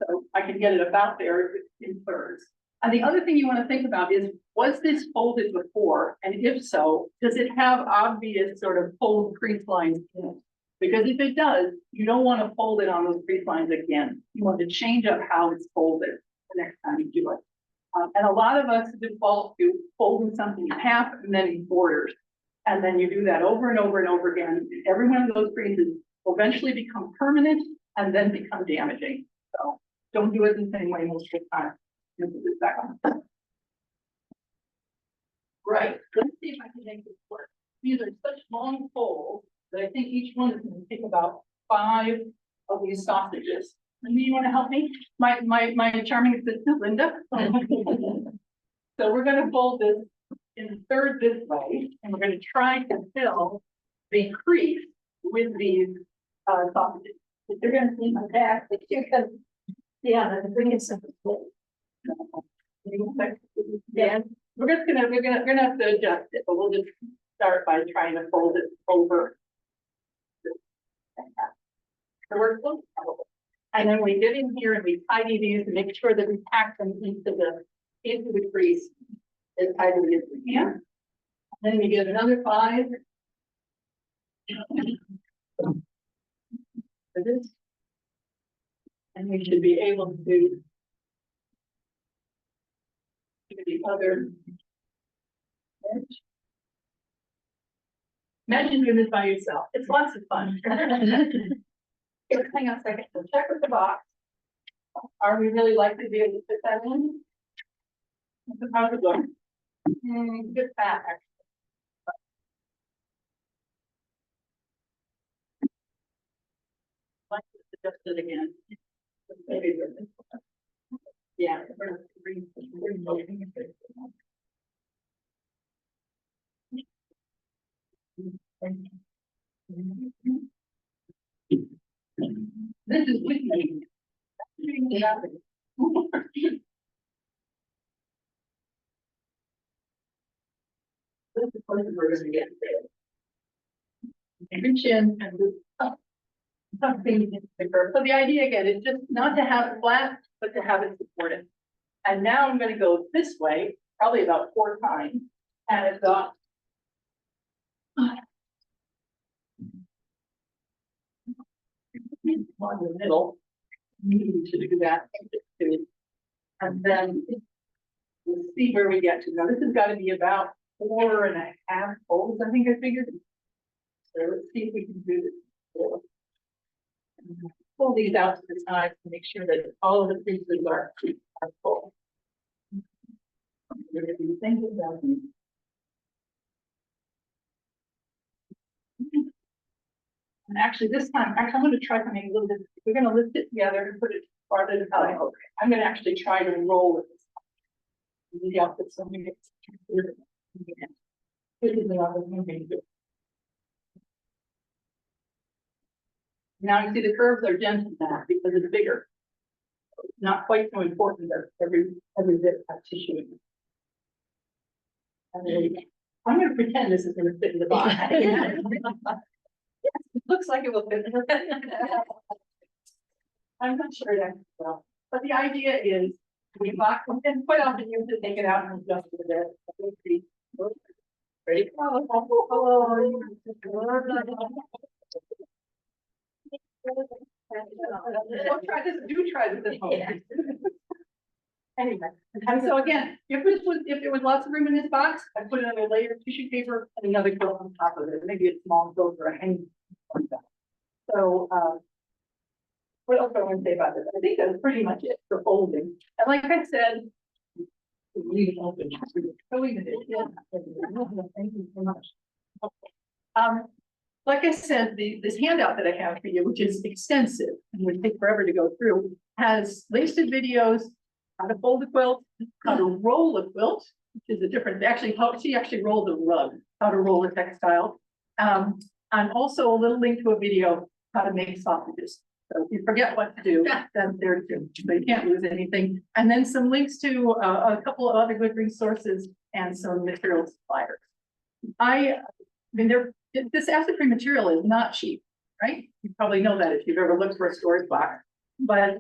So I can get it about there in thirds. And the other thing you want to think about is, was this folded before? And if so, does it have obvious sort of fold crease lines in it? Because if it does, you don't want to fold it on those crease lines again. You want to change up how it's folded the next time you do it. And a lot of us default to folding something in half and then in quarters. And then you do that over and over and over again. Every one of those creases will eventually become permanent and then become damaging. So don't do it the same way most of the time. Right, let's see if I can make this work. These are such long folds that I think each one is going to take about 5 of these sausages. Linda, you want to help me? My charming assistant, Linda. So we're going to fold this in thirds this way, and we're going to try to fill the crease with these sausages. If you're going to see my back, but you can, yeah, bring it simple. Yeah, we're gonna have to adjust it, but we'll just start by trying to fold it over. So we're close, and then we get in here and we tidy these to make sure that we pack them into the crease as tightly as we can. Then we get another 5 for this, and we should be able to do the other edge. Imagine doing this by yourself. It's lots of fun. Here, hang on a second. So check with the box. Are we really likely to be able to fit that in? How's it going? Good fat, actually. Let's adjust it again. Maybe yeah, we're gonna bring this is with me. This is what we're gonna get. Reach in and do something into the curve. So the idea again is just not to have it flat, but to have it supported. And now I'm going to go this way, probably about 4 times, and it's got on the middle. Need to do that. And then we'll see where we get to. Now, this has got to be about 4.5 folds, I think I figured. So let's see if we can do this. Pull these out to the side to make sure that all of the pieces are full. Thank you. And actually, this time, I'm going to try something a little bit. We're going to lift it together and put it farther to the side. I'm going to actually try to roll it. Maybe I'll put something. Now you see the curves are gentle now because it's bigger. It's not quite so important that every bit of tissue. And there you go. I'm going to pretend this is going to fit in the box. It looks like it will fit. I'm not sure that well, but the idea is we box and quite often you have to take it out and adjust it a bit. Ready? Try this at home. Anyway, and so again, if there was lots of room in this box, I put another layer of tissue paper and another quilt on top of it, maybe a small quilt or a hanging like that. So what else do I want to say about this? I think that's pretty much it for folding. And like I said, leave it open. Thank you so much. Like I said, this handout that I have for you, which is extensive and would take forever to go through, has listed videos, how to fold a quilt, how to roll a quilt, which is a different, she actually rolled a rug, how to roll a textile. And also a little link to a video, how to make sausages. So if you forget what to do, that's there too. So you can't lose anything. And then some links to a couple of other good resources and some material suppliers. I mean, this acid-free material is not cheap, right? You probably know that if you've ever looked for a storage box, but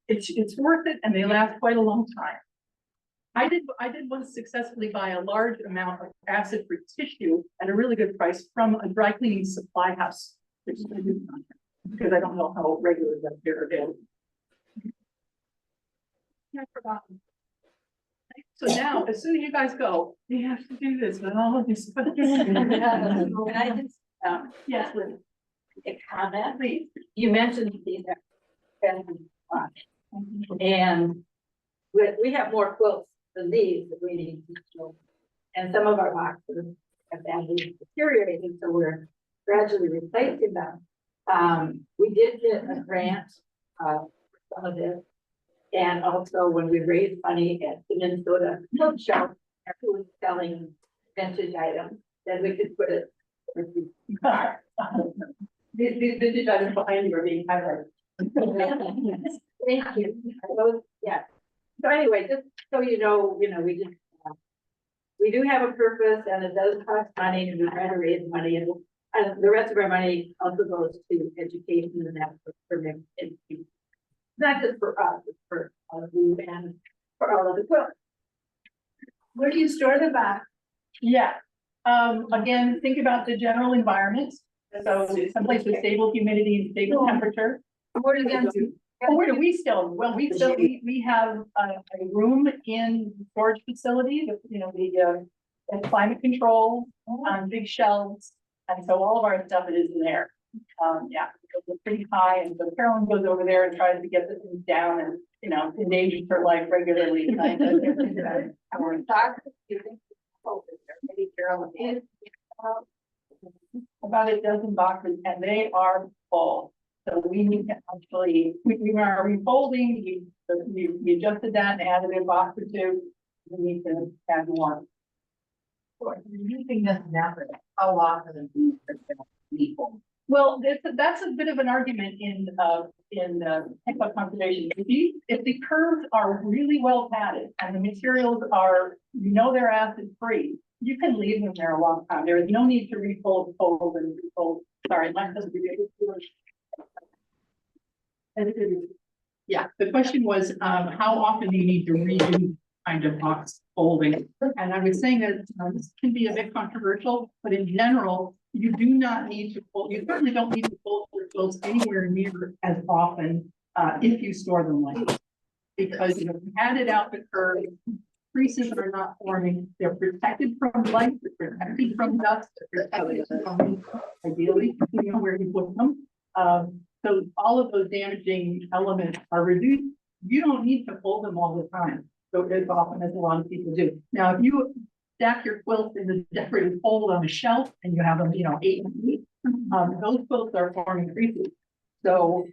it's worth it and they last quite a long time. I did once successfully buy a large amount of acid-free tissue at a really good price from a dry cleaning supply house, which is a good contract because I don't know how regular that they're available. I've forgotten. So now, as soon as you guys go, you have to do this with all of these. Yes, Liz. A comment, please. You mentioned these and we have more quilts than these that we need to show. And some of our boxes have badly deteriorated, so we're gradually replacing them. We did get a grant for some of this. And also when we raised money at the Minnesota Quilt Project, who was selling vintage items, then we could put it. These vintage items behind you are being highlighted. Thank you. Yeah. So anyway, just so you know, we do have a purpose and it does cost money and we try to raise money and the rest of our money also goes to education and that's for not just for us, it's for all of you and for all of the quilts. Where do you store the box? Yeah. Again, think about the general environment. So someplace with stable humidity and stable temperature. Where do you do? Where do we still? Well, we have a room in the storage facility, the climate control on big shelves, and so all of our stuff is in there. Yeah, because we're pretty high, and so Carolyn goes over there and tries to get the things down, and endangers her life regularly. Maybe Carolyn is about a dozen boxes, and they are full. So we need to actually, we are refolding, we adjusted that and added a box or two. We need to add one. Using this method, how often do you people? Well, that's a bit of an argument in textile conservation. If the curves are really well padded and the materials are, they're acid free, you can leave them there a long time. There is no need to refold, fold, and refold. Sorry, mine doesn't do it. Yeah, the question was, how often do you need to redo kind of box folding? And I was saying that this can be a bit controversial, but in general, you do not need to fold. You certainly don't need to fold your quilts anywhere near as often, if you store them like this. Because you have added out the curve, creases are not forming, they're protected from light, they're protected from dust, they're protected from, ideally, you know, where you put them. So all of those damaging elements are reduced. You don't need to fold them all the time, so as often as a lot of people do. Now, if you stack your quilts in the decorative fold on a shelf and you have them, you know, 8 feet, those quilts are forming creases. So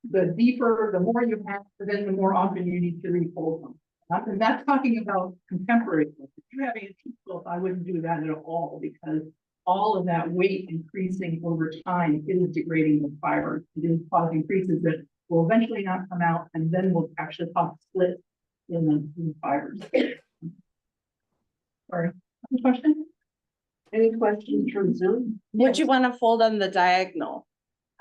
the deeper, the more you have, then the more often you need to refold them. And that's talking about contemporary quilts. If you have antique quilts, I wouldn't do that at all, because all of that weight increasing over time is degrading the fibers. It is causing creases that will eventually not come out, and then will actually cause splits in the fibers. Sorry, any question? Any questions from Zoom? Would you want to fold on the diagonal?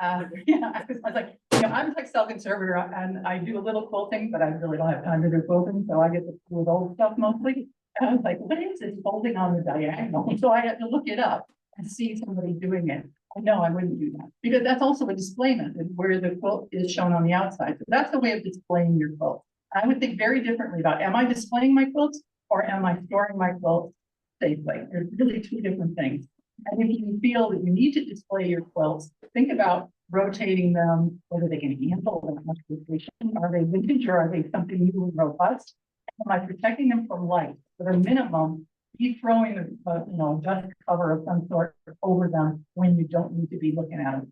Yeah, I was like, you know, I'm a textile conservator and I do a little quilting, but I really don't have time to do quilting, so I get to do with old stuff mostly. And I was like, what is this folding on the diagonal? So I had to look it up and see somebody doing it. No, I wouldn't do that, because that's also a display method where the quilt is shown on the outside. So that's the way of displaying your quilt. I would think very differently about, am I displaying my quilts or am I storing my quilts safely? There's really two different things. And if you feel that you need to display your quilts, think about rotating them, whether they can handle that much rotation. Are they vintage or are they something new and robust? Am I protecting them from light? At a minimum, be throwing a you know, dust cover of some sort over them when you don't need to be looking at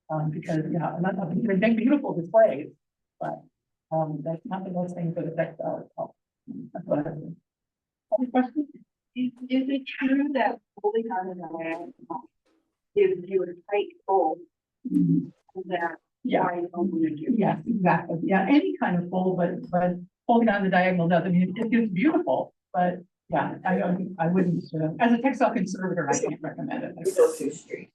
them. Because yeah, they make beautiful displays, but that's not the most thing for the textile itself. That's what I think. Any questions? Is it true that holding on the diagonal gives you a tight fold? That Yeah. why you don't want to do? Yes, exactly. Yeah, any kind of fold, but holding on the diagonal doesn't mean it's beautiful, but yeah, I wouldn't, as a textile conservator, I can't recommend it.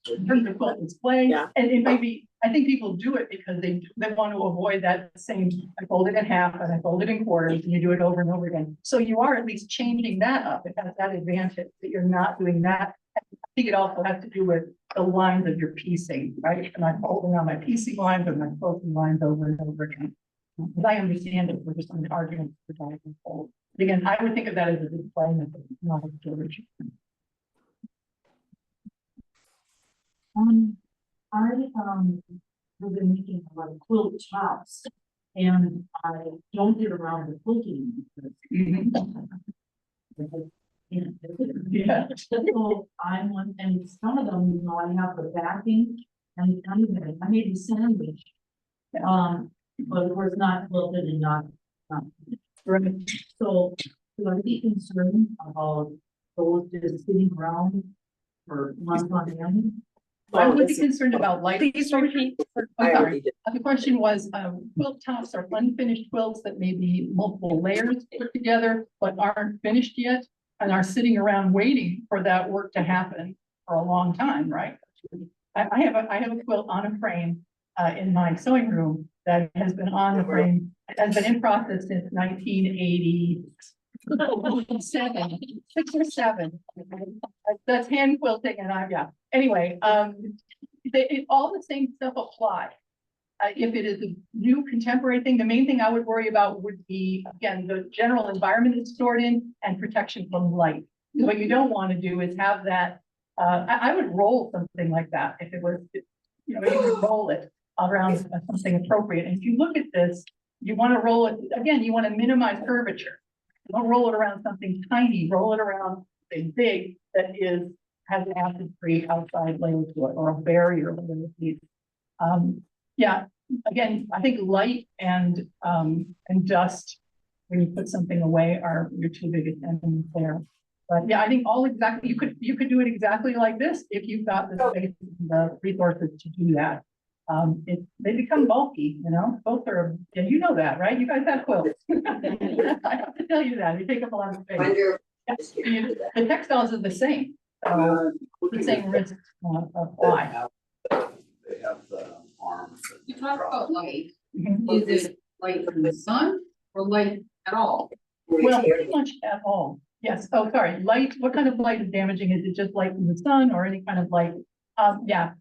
In terms of quilt display, Yeah. and it may be, I think people do it because they want to avoid that same, I fold it in half and I fold it in quarters and you do it over and over again. So you are at least changing that up. It has that advantage that you're not doing that. I think it also has to do with the lines of your piecing, right? And I'm folding on my piecing lines and my quilting lines over and over again. As I understand it, we're just on the argument for diagonal fold. But again, I would think of that as a display method, not a storage. I have been making a lot of quilt tops, and I don't get around to quilting because Yeah. so I'm one, and some of them, you know, I have the backing and I made a sandwich. But of course not quilted and not. Right, so do I be concerned about those just sitting around for months on end? I would be concerned about light. Please repeat. I'm sorry. The question was, quilt tops are unfinished quilts that may be multiple layers put together, but aren't finished yet and are sitting around waiting for that work to happen for a long time, right? I have a quilt on a frame in my sewing room that has been on the frame, has been in process since 1987, 6 or 7. That's hand quilting, and yeah. Anyway, all the same stuff apply. If it is a new contemporary thing, the main thing I would worry about would be, again, the general environment it's stored in and protection from light. What you don't want to do is have that. I would roll something like that if it was, you know, you could roll it around something appropriate. And if you look at this, you want to roll it, again, you want to minimize curvature. Don't roll it around something tiny, roll it around something big that has an acid-free outside layer to it, or a barrier layer. Yeah, again, I think light and dust, when you put something away, are your two biggest enemies there. But yeah, I think you could do it exactly like this if you've got the space and the resources to do that. They become bulky, you know, both are, and you know that, right? You guys have quilts. I have to tell you that, you take up a lot of space. Yeah, the textiles are the same, so the same risks apply. They have the arms. You talk about light, Mhm. is it light from the sun or light at all? Well, pretty much at all. Yes. Oh, sorry. Light. What kind of light is damaging? Is it just light from the sun or any kind of light? Yeah.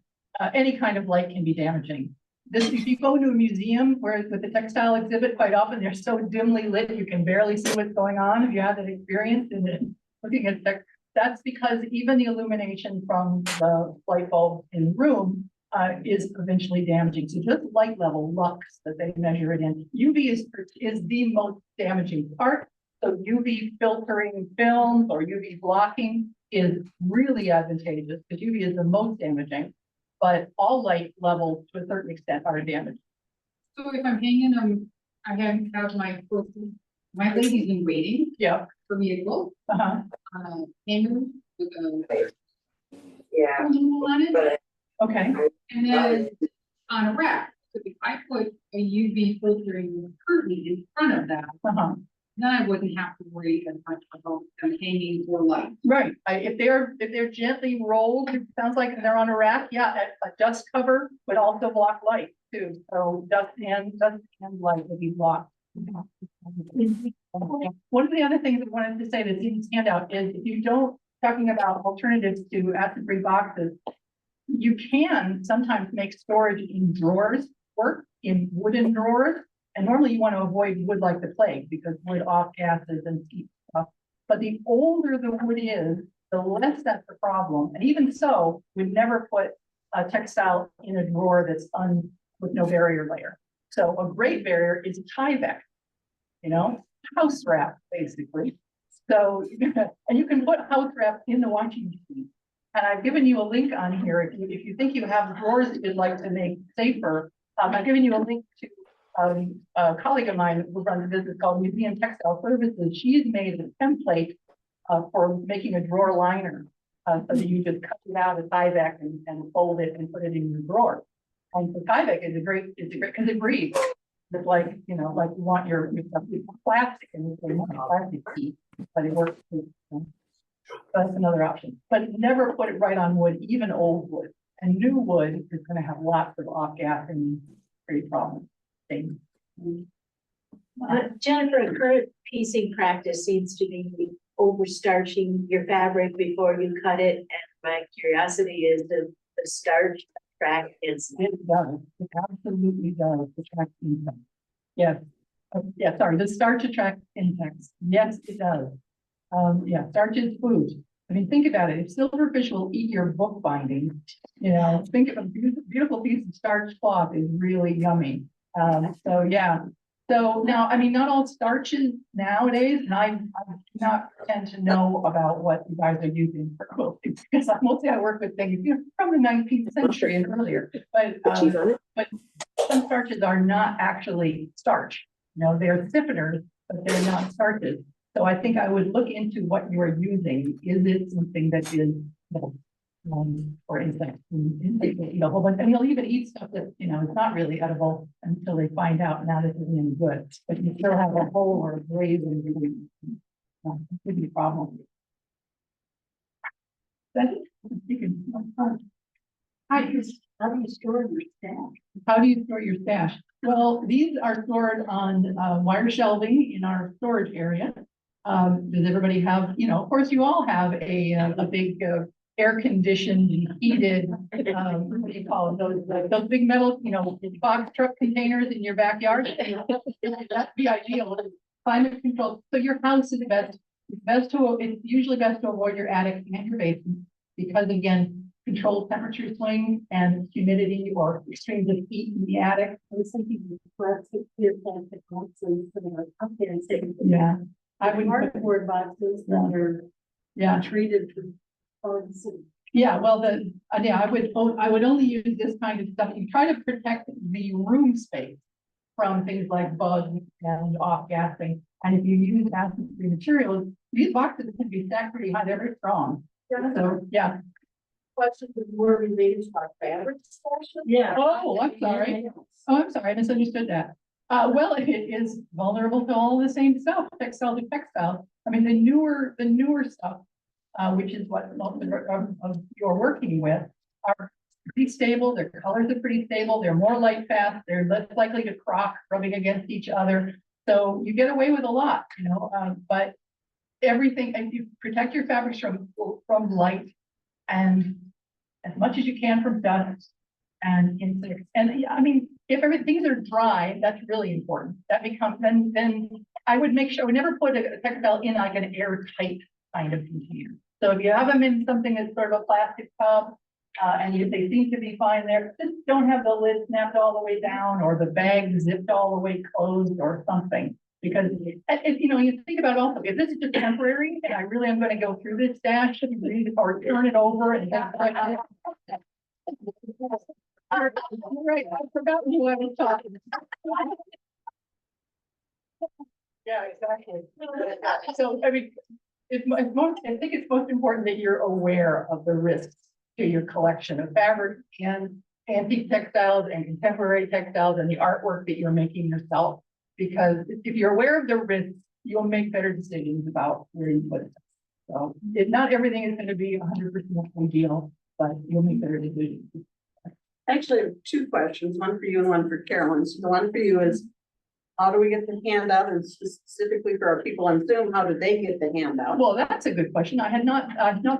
Any kind of light can be damaging. this, if you go to a museum where with the textile exhibit, quite often they're so dimly lit, you can barely see what's going on. If you have that experience in it, looking at tech, that's because even the illumination from the light bulb in the room is eventually damaging. So just light level lux that they measure it in. UV is the most damaging part. So UV filtering films or UV blocking is really advantageous because UV is the most damaging, but all light levels to a certain extent are damaged. So if I'm hanging them, I have my quilts, my ladies in waiting Yeah. for me to go, hanger with a handle on it, Okay. and then on a rack. So if I put a UV filtering curtain in front of that, then I wouldn't have to worry as much about them hanging or light. Right. If they're gently rolled, it sounds like they're on a rack. Yeah, a dust cover would also block light too. So dust and light would be blocked. One of the other things I wanted to say that's in this handout is if you don't, talking about alternatives to acid-free boxes, you can sometimes make storage in drawers work, in wooden drawers. And normally you want to avoid wood like the plague because wood off gases and heat stuff. But the older the wood is, the less that's the problem. And even so, we'd never put a textile in a drawer that's with no barrier layer. So a great barrier is Tyvek, house wrap basically. So, and you can put house wrap in the washing machine. And I've given you a link on here. If you think you have drawers that you'd like to make safer, I've given you a link to a colleague of mine who runs a business called Museum Textile Services. She's made a template for making a drawer liner so that you just cut it out of Tyvek and fold it and put it in your drawer. And so Tyvek is a great because it breathes. It's like, like you want your stuff to be plastic and you want plastic key, but it works. That's another option. But never put it right on wood, even old wood. And new wood is going to have lots of off-gas and create problems. Jennifer, current piecing practice seems to be overstarching your fabric before you cut it. And my curiosity is, does the starch attract insects? It does. It absolutely does attract insects. Yes. Sorry. The starch attracts insects. Yes, it does. Starch is food. I mean, think about it. If silverfish will eat your book binding, think of a beautiful piece of starch cloth is really yummy. So now, I mean, not all starches nowadays, and I do not pretend to know about what you guys are using for quilting because mostly I work with things from the 19th century and earlier. But some starches are not actually starch. They're thickeners, but they're not starches. So I think I would look into what you are using. Is it something that is for insects? Insects will eat a whole bunch, and you'll even eat stuff that is not really edible until they find out now this isn't any good. But you still have a hole or a graze in your it could be a problem. How do you store your stash? How do you store your stash? Well, these are stored on wire shelving in our storage area. Does everybody have, of course you all have a big air conditioned and heated, what do you call it? Those big metal, box truck containers in your backyard. That'd be ideal. Climate control. So your house is best. It's usually best to avoid your attic and your basement because again, controlled temperature swings and humidity or extremes of heat in the attic. I was thinking plastic boxes that are up there and safe. Yeah. I would cardboard boxes that are treated for well, I would only use this kind of stuff. You try to protect the room space from things like bugs and off-gassing. And if you use acid-free materials, these boxes can be stacked pretty high. They're very strong. So question is more related to our fabric stashes. Yeah. Oh, I'm sorry. I misunderstood that. Well, it is vulnerable to all the same stuff, textile to textile. I mean, the newer stuff, which is what most of you're working with, are pretty stable. Their colors are pretty stable. They're more light fast. They're less likely to crock, rubbing against each other. So you get away with a lot, but everything, and you protect your fabrics from light and as much as you can from dust. and insects. And yeah, I mean, if things are dry, that's really important. That becomes, then I would make sure, I would never put a textile in like an airtight kind of container. So if you have them in something that's sort of a plastic tub, and they seem to be fine there, just don't have the lid snapped all the way down or the bag zipped all the way closed or something. Because you know, you think about it also, if this is just temporary and I really am going to go through this stash and read or turn it over and right, I've forgotten who I was talking to. Yeah, exactly. So, I mean, I think it's most important that you're aware of the risks to your collection of fabric and antique textiles and contemporary textiles and the artwork that you're making yourself. Because if you're aware of the risks, you'll make better decisions about where you put it. So not everything is going to be 100% ideal, but you'll make better decisions. Actually, I have two questions, one for you and one for Carolyn. So the one for you is, how do we get the handout? And specifically for our people on Zoom, how do they get the handout? Well, that's a good question. I had not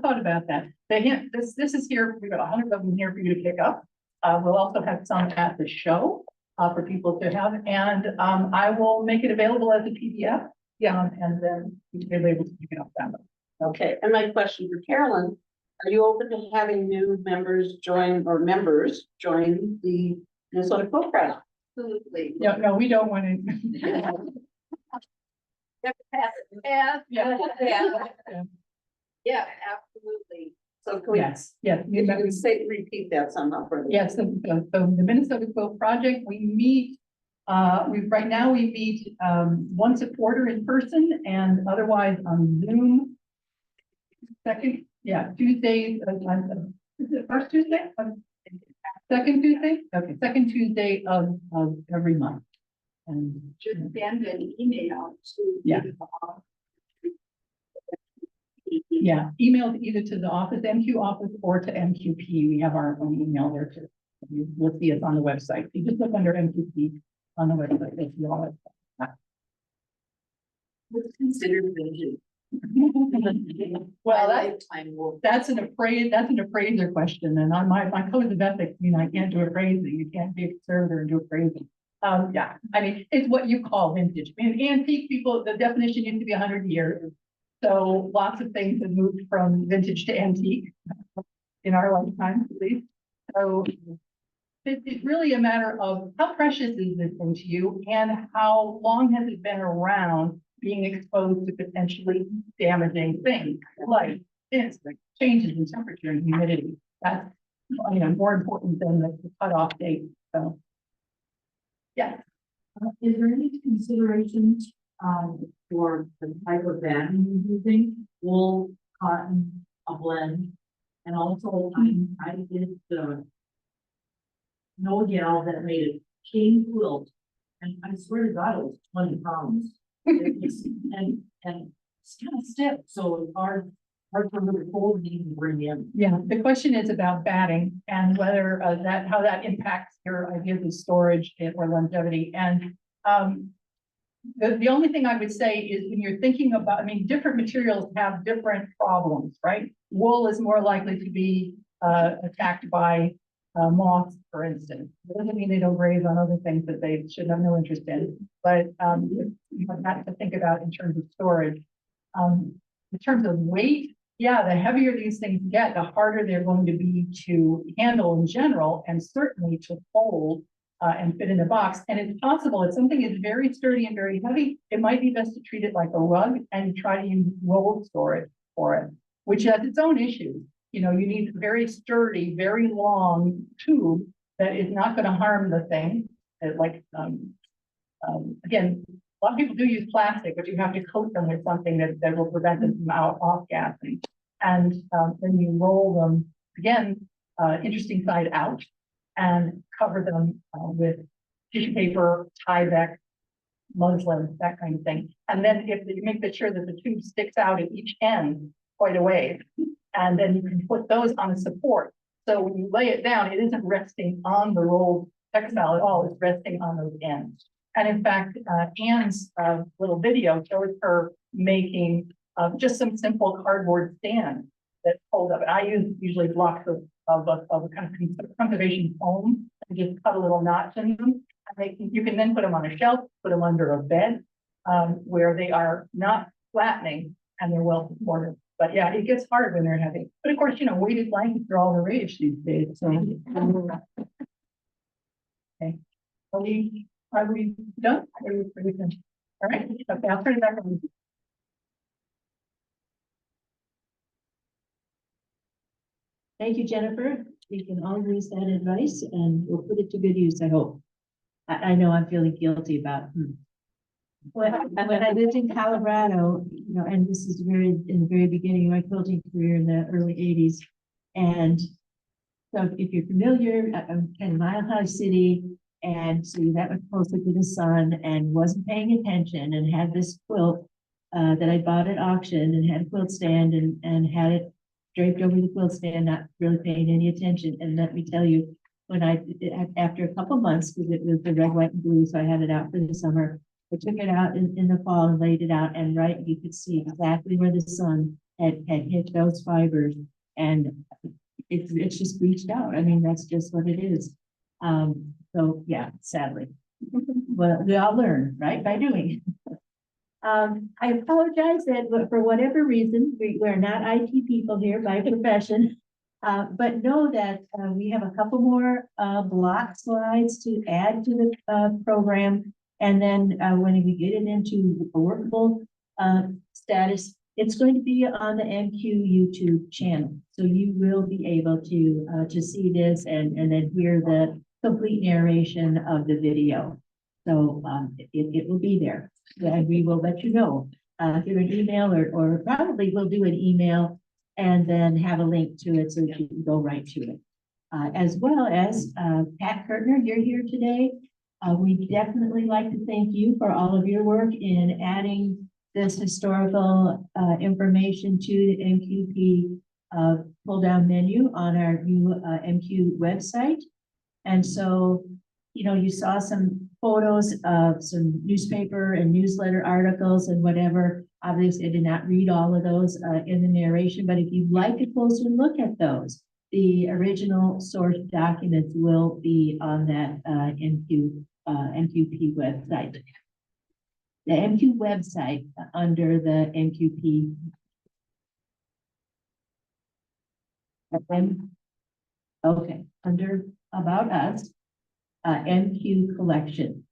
thought about that. This is here. We've got 100 of them here for you to pick up. We'll also have some at the show for people to have, and I will make it available as a PDF. Yeah, and then you'll be able to pick it up that way. Okay, and my question for Carolyn, are you open to having new members join the Minnesota Quilt Project? Absolutely. No, we don't want to. You have to pass it. Yeah, absolutely. So can we, Yes. if you can repeat that somehow for me. Yes, so the Minnesota Quilt Project, we meet, right now we meet once a quarter in person and otherwise on Zoom. Tuesdays, is it first Tuesday? Second Tuesday? Okay, second Tuesday of every month. And Just send an email to. Yeah. Yeah, emailed either to the office, MQ office, or to MQP. We have our own email there too. You'll see us on the website. You just look under MQP on the website. You'll see all that. What's considered vintage? Well, that's an appraiser question. And on my code of ethics, I can't do appraising. You can't be a conservator and do appraising. Yeah, I mean, it's what you call vintage. I mean, antique people, the definition used to be 100 years. So lots of things have moved from vintage to antique in our lifetime, at least. So it's really a matter of how precious is this thing to you and how long has it been around being exposed to potentially damaging things like changes in temperature and humidity. That's more important than the cutoff date. So yeah. Is there any consideration for the type of band you're using? Wool, cotton, a blend, and also I did the Nagel that made a king quilt, and I swear to God it was 20 pounds. and it's kind of stiff, so it's hard for the cold to even bring in. Yeah, the question is about batting and whether how that impacts your ideas of storage or longevity. And the only thing I would say is when you're thinking about, different materials have different problems, right? Wool is more likely to be attacked by moths, for instance. It doesn't mean they don't graze on other things that they should have no interest in, but you have that to think about in terms of storage. In terms of weight, yeah, the heavier these things get, the harder they're going to be to handle in general, and certainly to fold and fit in a box. And it's possible if something is very sturdy and very heavy, it might be best to treat it like a rug and try to use rolled storage for it, which has its own issues. You need a very sturdy, very long tube that is not going to harm the thing. Again, a lot of people do use plastic, but you have to coat them with something that will prevent them from off-gassing. And then you roll them, again, interesting side out, and cover them with tissue paper, Tyvek, muslin, that kind of thing. And then if you make sure that the tube sticks out at each end quite a ways, and then you can put those on a support. So when you lay it down, it isn't resting on the rolled textile at all, it's resting on those ends. And in fact, Anne's little video shows her making just some simple cardboard stand that hold up. I use usually blocks of a kind of conservation foam and just cut a little notch in them. You can then put them on a shelf, put them under a bed, where they are not flattening and they're well supported. But yeah, it gets hard when they're heavy. But of course, you know, weighted blankets are all the rage these days, so. Okay. Are we done? Are we done? All right, okay, I'll turn it back over. Thank you, Jennifer. We can all use that advice and we'll put it to good use, I hope. I know I'm feeling guilty about. When I lived in Colorado, you know, and this is in the very beginning of my quilting career in the early 80s. And so if you're familiar, I'm in Mile High City, and so that was closer to the sun and wasn't paying attention and had this quilt that I bought at auction and had a quilt stand and had it draped over the quilt stand, not really paying any attention. And let me tell you, when after a couple months, because it was the red, white, and blue, so I had it out for the summer. I took it out in the fall and laid it out, and right, you could see exactly where the sun had hit those fibers, and it's just bleached out. I mean, that's just what it is. So yeah, sadly, well, we all learn, right, by doing. I apologize that for whatever reason, we're not IT people here by profession. But know that we have a couple more block slides to add to the program. And then when we get it into a workable status, it's going to be on the MQ YouTube channel. So you will be able to see this and then hear the complete narration of the video. So it will be there. And we will let you know through an email or probably we'll do an email and then have a link to it so that you can go right to it. As well as Pat Kurtner, you're here today. We definitely like to thank you for all of your work in adding this historical information to the MQP pull down menu on our new MQ website. And so, you know, you saw some photos of some newspaper and newsletter articles and whatever. Obviously, I did not read all of those in the narration, but if you'd like a closer look at those, the original source documents will be on that MQP website. The MQ website under the MQP. Okay, under About Us, MQ collection.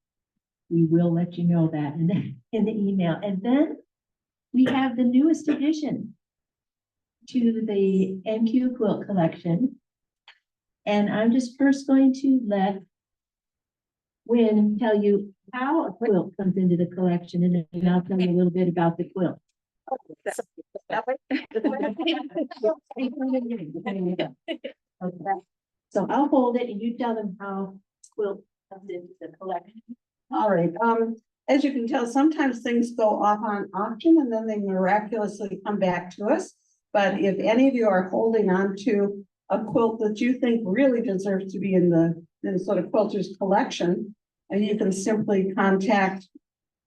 We will let you know that in the email. And then we have the newest addition to the MQ quilt collection. And I'm just first going to let Wynn tell you how a quilt comes into the collection, and then I'll tell you a little bit about the quilt. Okay. So I'll hold it and you tell them how quilt comes into the collection. All right, as you can tell, sometimes things go off on auction and then they miraculously come back to us. But if any of you are holding on to a quilt that you think really deserves to be in the Minnesota Quilters collection, and you can simply contact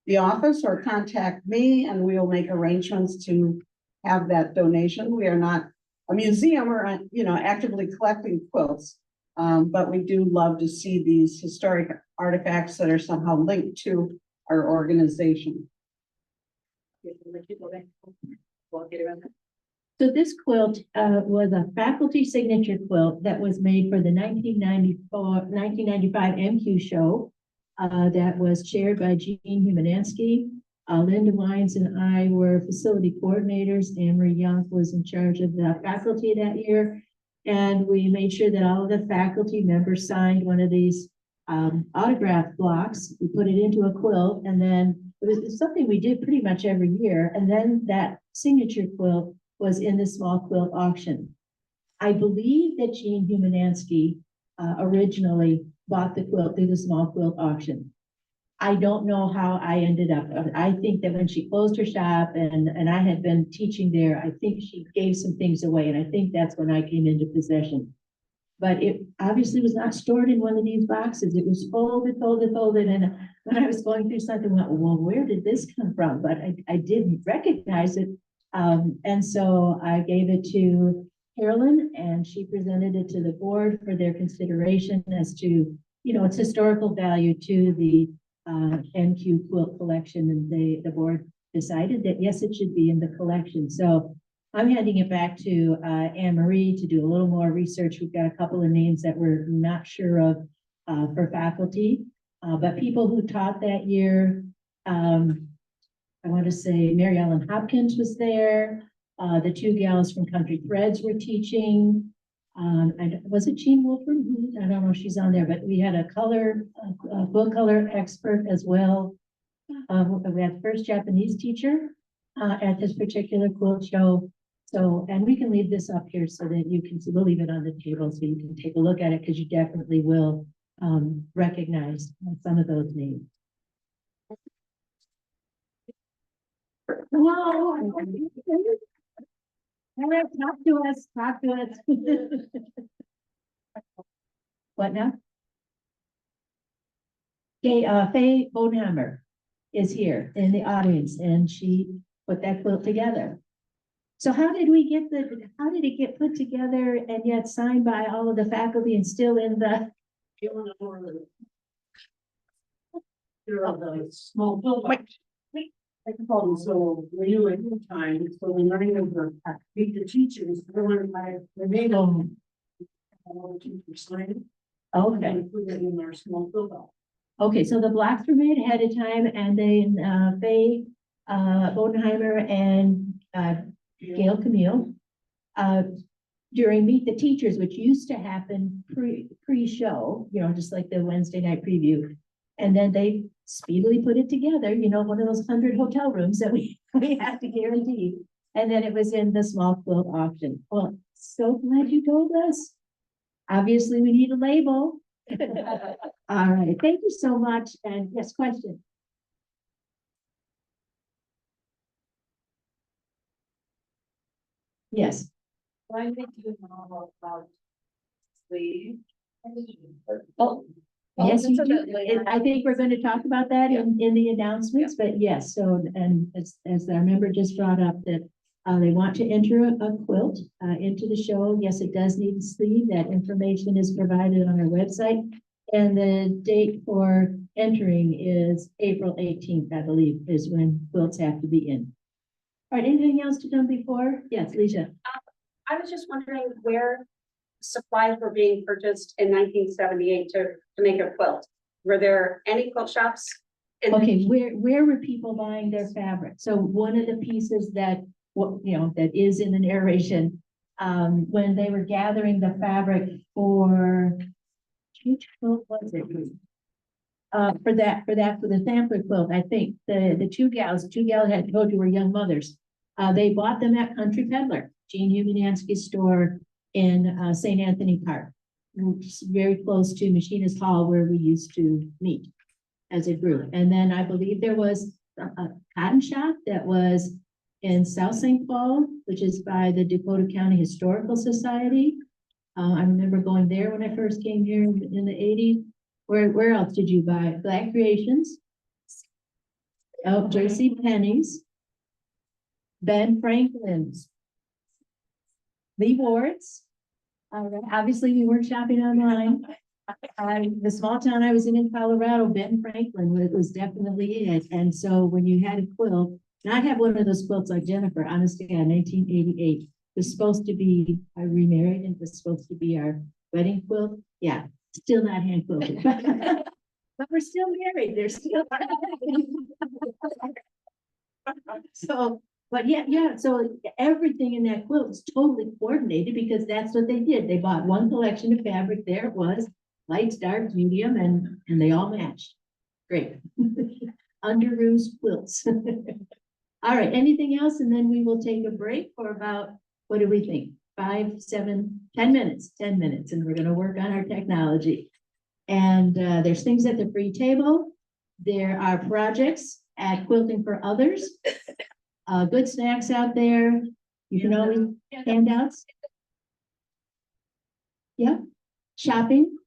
the office or contact me and we'll make arrangements to have that donation. We are not a museum or, you know, actively collecting quilts, but we do love to see these historic artifacts that are somehow linked to our organization. So this quilt was a faculty signature quilt that was made for the 1995 MQ show that was chaired by Jean Humanansky. Linda Wines and I were facility coordinators. Anne-Marie Young was in charge of the faculty that year. And we made sure that all of the faculty members signed one of these autograph blocks. We put it into a quilt, and then it was something we did pretty much every year. And then that signature quilt was in the small quilt auction. I believe that Jean Humanansky originally bought the quilt through the small quilt auction. I don't know how I ended up. I think that when she closed her shop and I had been teaching there, I think she gave some things away, and I think that's when I came into possession. But it obviously was not stored in one of these boxes. It was folded. And when I was going through something, I went, well, where did this come from? But I didn't recognize it And so I gave it to Carolyn and she presented it to the board for their consideration as to, you know, its historical value to the NQ quilt collection. And the board decided that yes, it should be in the collection. So I'm handing it back to Anne Marie to do a little more research. We've got a couple of names that we're not sure of for faculty, but people who taught that year, I want to say Mary Ellen Hopkins was there. The two gals from Country Threads were teaching. And was it Jean Wolford? I don't know if she's on there, but we had a book color expert as well. We had the first Japanese teacher at this particular quilt show. So, and we can leave this up here so that you can, we'll leave it on the table so you can take a look at it because you definitely will recognize some of those names. Whoa. All right, talk to us. What now? Okay, Faye Bodenhammer is here in the audience and she put that quilt together. So how did it get put together and yet signed by all of the faculty and still in the? Small building. So when you were in time, so the learning of the meet the teachers, they wanted the name on all the teachers signing. Okay. Put it in our small building. Okay, so the blocks were made ahead of time and then Faye Bodenheimer and Gail Camille during Meet the Teachers, which used to happen pre-show, you know, just like the Wednesday night preview. And then they speedily put it together, you know, one of those 100 hotel rooms that we had to guarantee. And then it was in the small quilt auction. Well, so glad you told us. Obviously, we need a label. All right, thank you so much. And yes, question. Yes. I think you know about sleeve. Oh, yes, you do. I think we're going to talk about that in the announcements, but yes, so, and as our member just brought up that they want to enter a quilt into the show. Yes, it does need a sleeve. That information is provided on our website. And the date for entering is April 18th, I believe, is when quilts have to be in. All right, anything else to come before? Yes, Leisha. I was just wondering where supplies were being purchased in 1978 to make a quilt. Were there any quilt shops? Okay, where were people buying their fabric? So one of the pieces that, that is in the narration, when they were gathering the fabric for, which quilt was it? For the sampler quilt, I think the two gals had told you were young mothers. They bought them at Country Peddler, Jean Humanansky's store in St. Anthony Park, which is very close to Machinist Hall where we used to meet as a group. And then I believe there was a cotton shop that was in South St. Paul, which is by the Dakota County Historical Society. I remember going there when I first came here in the 80s. Where else did you buy? Black Creations. Oh, J.C. Penney's. Ben Franklin's. Lee Ward's. Obviously, we weren't shopping online. The small town I was in Colorado, Ben Franklin was definitely it. And so when you had a quilt, and I have one of those quilts like Jennifer, honestly, in 1988, it was supposed to be, I remarried and it was supposed to be our wedding quilt. Yeah, still not hand quilted. But we're still married. They're still so, but yeah, so everything in that quilt is totally coordinated because that's what they did. They bought one collection of fabric. There it was, lights, dark, medium, and they all matched. Great. Underoos quilts. All right, anything else? And then we will take a break for about, what do we think? 5, 7, 10 minutes, 10 minutes, and we're going to work on our technology. And there's things at the free table. There are projects at Quilting for Others. Good snacks out there. You can always handouts. Yeah. Shopping,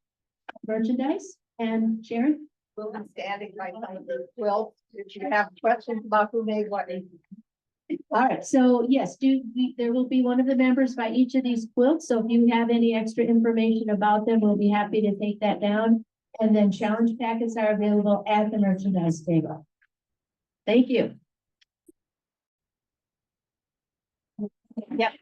merchandise, and Sharon. Well, I'm standing right by the quilt. Did you have questions about who made what? All right, so yes, there will be one of the members by each of these quilts. So if you have any extra information about them, we'll be happy to take that down. And then challenge packets are available at the merchandise table. Thank you. Yep.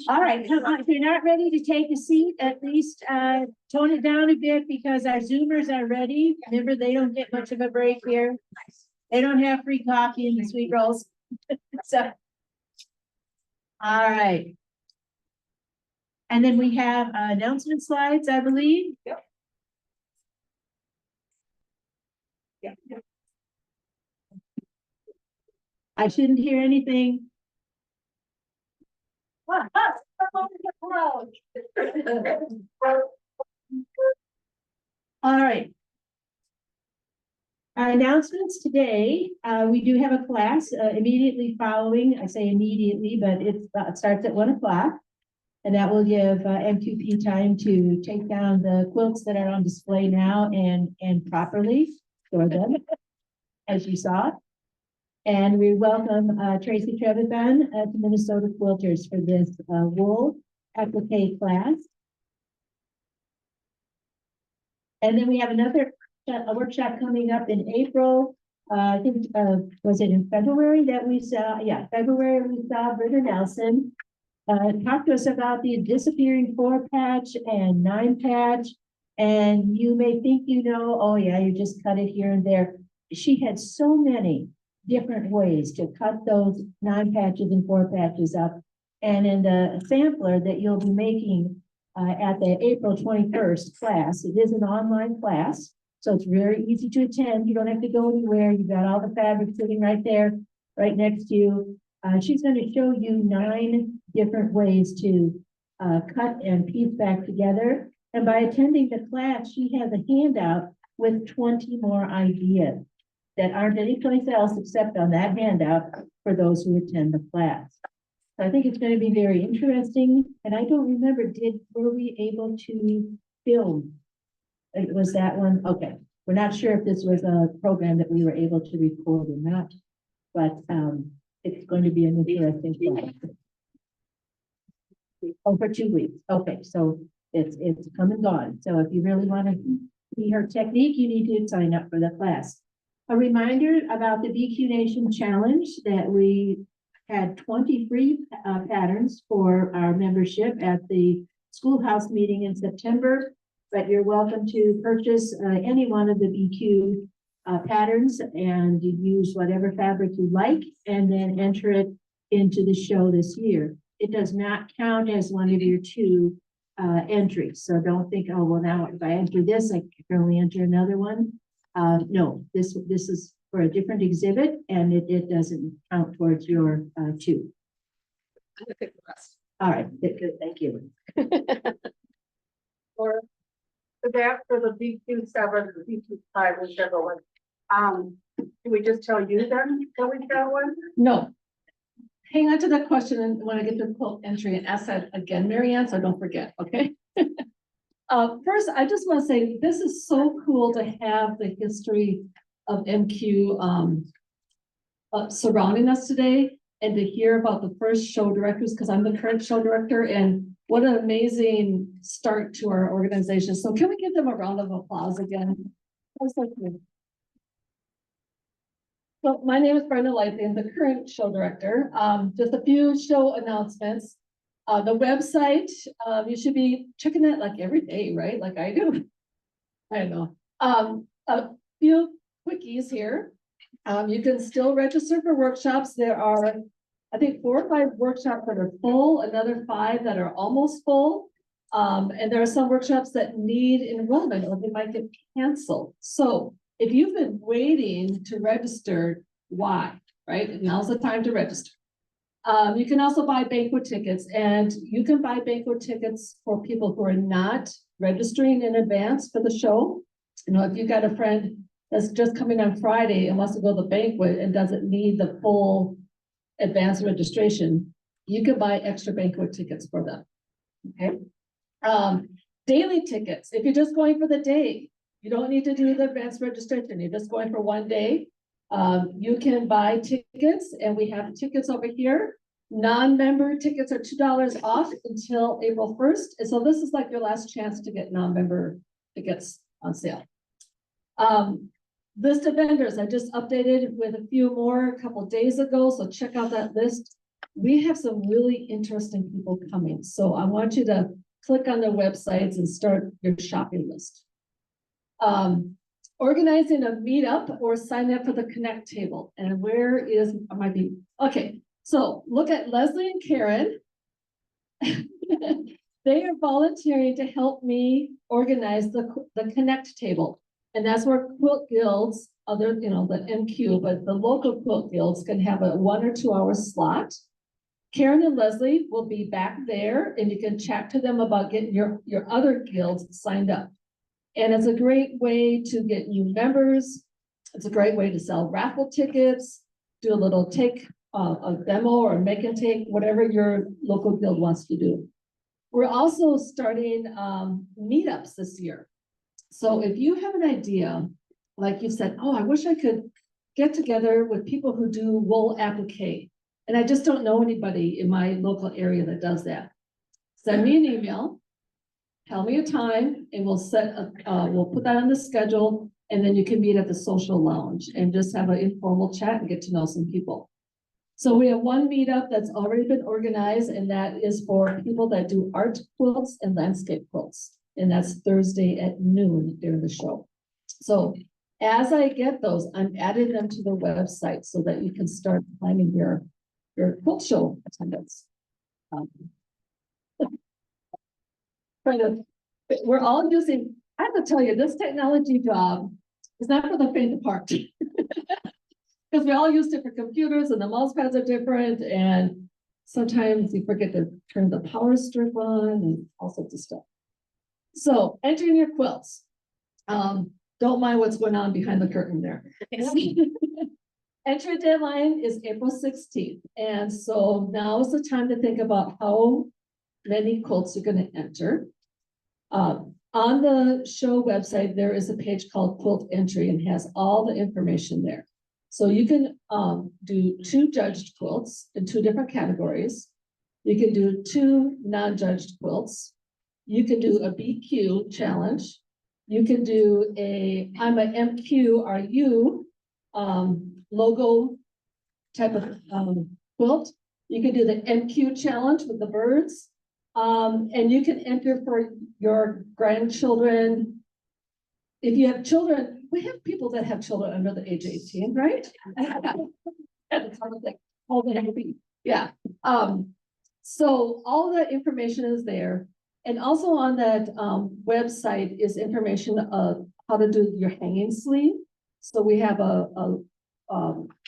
All right, come on, if you're not ready to take a seat, at least tone it down a bit because our Zoomers are ready. Remember, they don't get much of a break here. They don't have free coffee and the sweet rolls. So, all right. And then we have announcement slides, I believe. Yep. Yep. I shouldn't hear anything. All right. Our announcements today, we do have a class immediately following. I say immediately, but it starts at 1 o'clock. And that will give MQP time to take down the quilts that are on display now and properly store them, as you saw. And we welcome Tracy Trevisan to Minnesota Quilters for this wool applique class. And then we have another workshop coming up in April. I think, was it in February that we saw? Yeah, February we saw Britta Nelson talk to us about the disappearing 4-patch and 9-patch. And you may think, you know, oh yeah, you just cut it here and there. She had so many different ways to cut those 9 patches and 4 patches up. And in the sampler that you'll be making at the April 21st class, it is an online class, so it's very easy to attend. You don't have to go anywhere. You've got all the fabric sitting right there, right next to you. She's going to show you 9 different ways to cut and piece back together. And by attending the class, she has a handout with 20 more ideas that aren't anyplace else except on that handout for those who attend the class. So I think it's going to be very interesting. And I don't remember, were we able to film? It was that one? Okay. We're not sure if this was a program that we were able to record or not, but it's going to be an interesting class. Oh, for 2 weeks. Okay, so it's come and gone. So if you really want to see her technique, you need to sign up for the class. A reminder about the BQ Nation Challenge that we had 20 free patterns for our membership at the schoolhouse meeting in September, but you're welcome to purchase any one of the BQ patterns and use whatever fabric you like and then enter it into the show this year. It does not count as one of your 2 entries. So don't think, oh, well, now if I enter this, I can only enter another one. No, this is for a different exhibit and it doesn't count towards your 2. All right, good, thank you. For that, for the BQ7, the BQ5, whichever one. Do we just tell you then that we got one? No. Hang on to that question and when I get the quilt entry and ask that again, Marianne, so don't forget, okay? First, I just want to say this is so cool to have the history of MQ surrounding us today and to hear about the first show directors, because I'm the current show director, and what an amazing start to our organization. So can we give them a round of applause again? So my name is Brenda Lightly. I'm the current show director. Just a few show announcements. The website, you should be checking that like every day, right? Like I do. I don't know. A few quickies here. You can still register for workshops. There are, I think, 4 or 5 workshops that are full, another 5 that are almost full. And there are some workshops that need enrollment or they might get canceled. So if you've been waiting to register, why, right? Now's the time to register. You can also buy banquet tickets, and you can buy banquet tickets for people who are not registering in advance for the show. You know, if you've got a friend that's just coming on Friday and wants to go to the banquet and doesn't need the full advance registration, you can buy extra banquet tickets for them. Okay. Daily tickets, if you're just going for the day, you don't need to do the advanced registration, you're just going for one day. You can buy tickets, and we have tickets over here. Non-member tickets are $2 off until April 1st. And so this is like your last chance to get non-member tickets on sale. List of vendors, I just updated with a few more a couple days ago, so check out that list. We have some really interesting people coming, so I want you to click on their websites and start your shopping list. Organizing a meetup or sign up for the Connect table. And where is my be? Okay, so look at Leslie and Karen. They are volunteering to help me organize the Connect table. And that's where quilt guilds, other, the MQ, but the local quilt guilds can have a 1 or 2 hour slot. Karen and Leslie will be back there, and you can chat to them about getting your other guilds signed up. And it's a great way to get new members. It's a great way to sell raffle tickets, do a little take a demo or make and take, whatever your local guild wants to do. We're also starting meetups this year. So if you have an idea, like you said, oh, I wish I could get together with people who do wool applique, and I just don't know anybody in my local area that does that. Send me an email, tell me a time, and we'll put that on the schedule, and then you can meet at the social lounge and just have an informal chat and get to know some people. So we have one meetup that's already been organized, and that is for people that do art quilts and landscape quilts. And that's Thursday at noon during the show. So as I get those, I'm adding them to the website so that you can start planning your quilt show attendance. We're all using, I have to tell you, this technology job is not for the faint of heart. Because we all use different computers and the mouse pads are different, and sometimes you forget to turn the power strip on and all sorts of stuff. So entering your quilts. Don't mind what's going on behind the curtain there. Entry deadline is April 16th. And so now is the time to think about how many quilts you're going to enter. On the show website, there is a page called Quilt Entry and has all the information there. So you can do 2 judged quilts in 2 different categories. You can do 2 non-judged quilts. You can do a BQ challenge. You can do I'm a MQ, are you logo type of quilt. You can do the MQ challenge with the birds. And you can enter for your grandchildren. If you have children, we have people that have children under the age of 18, right? Yeah. So all that information is there. And also on that website is information of how to do your hanging sleeve. So we have a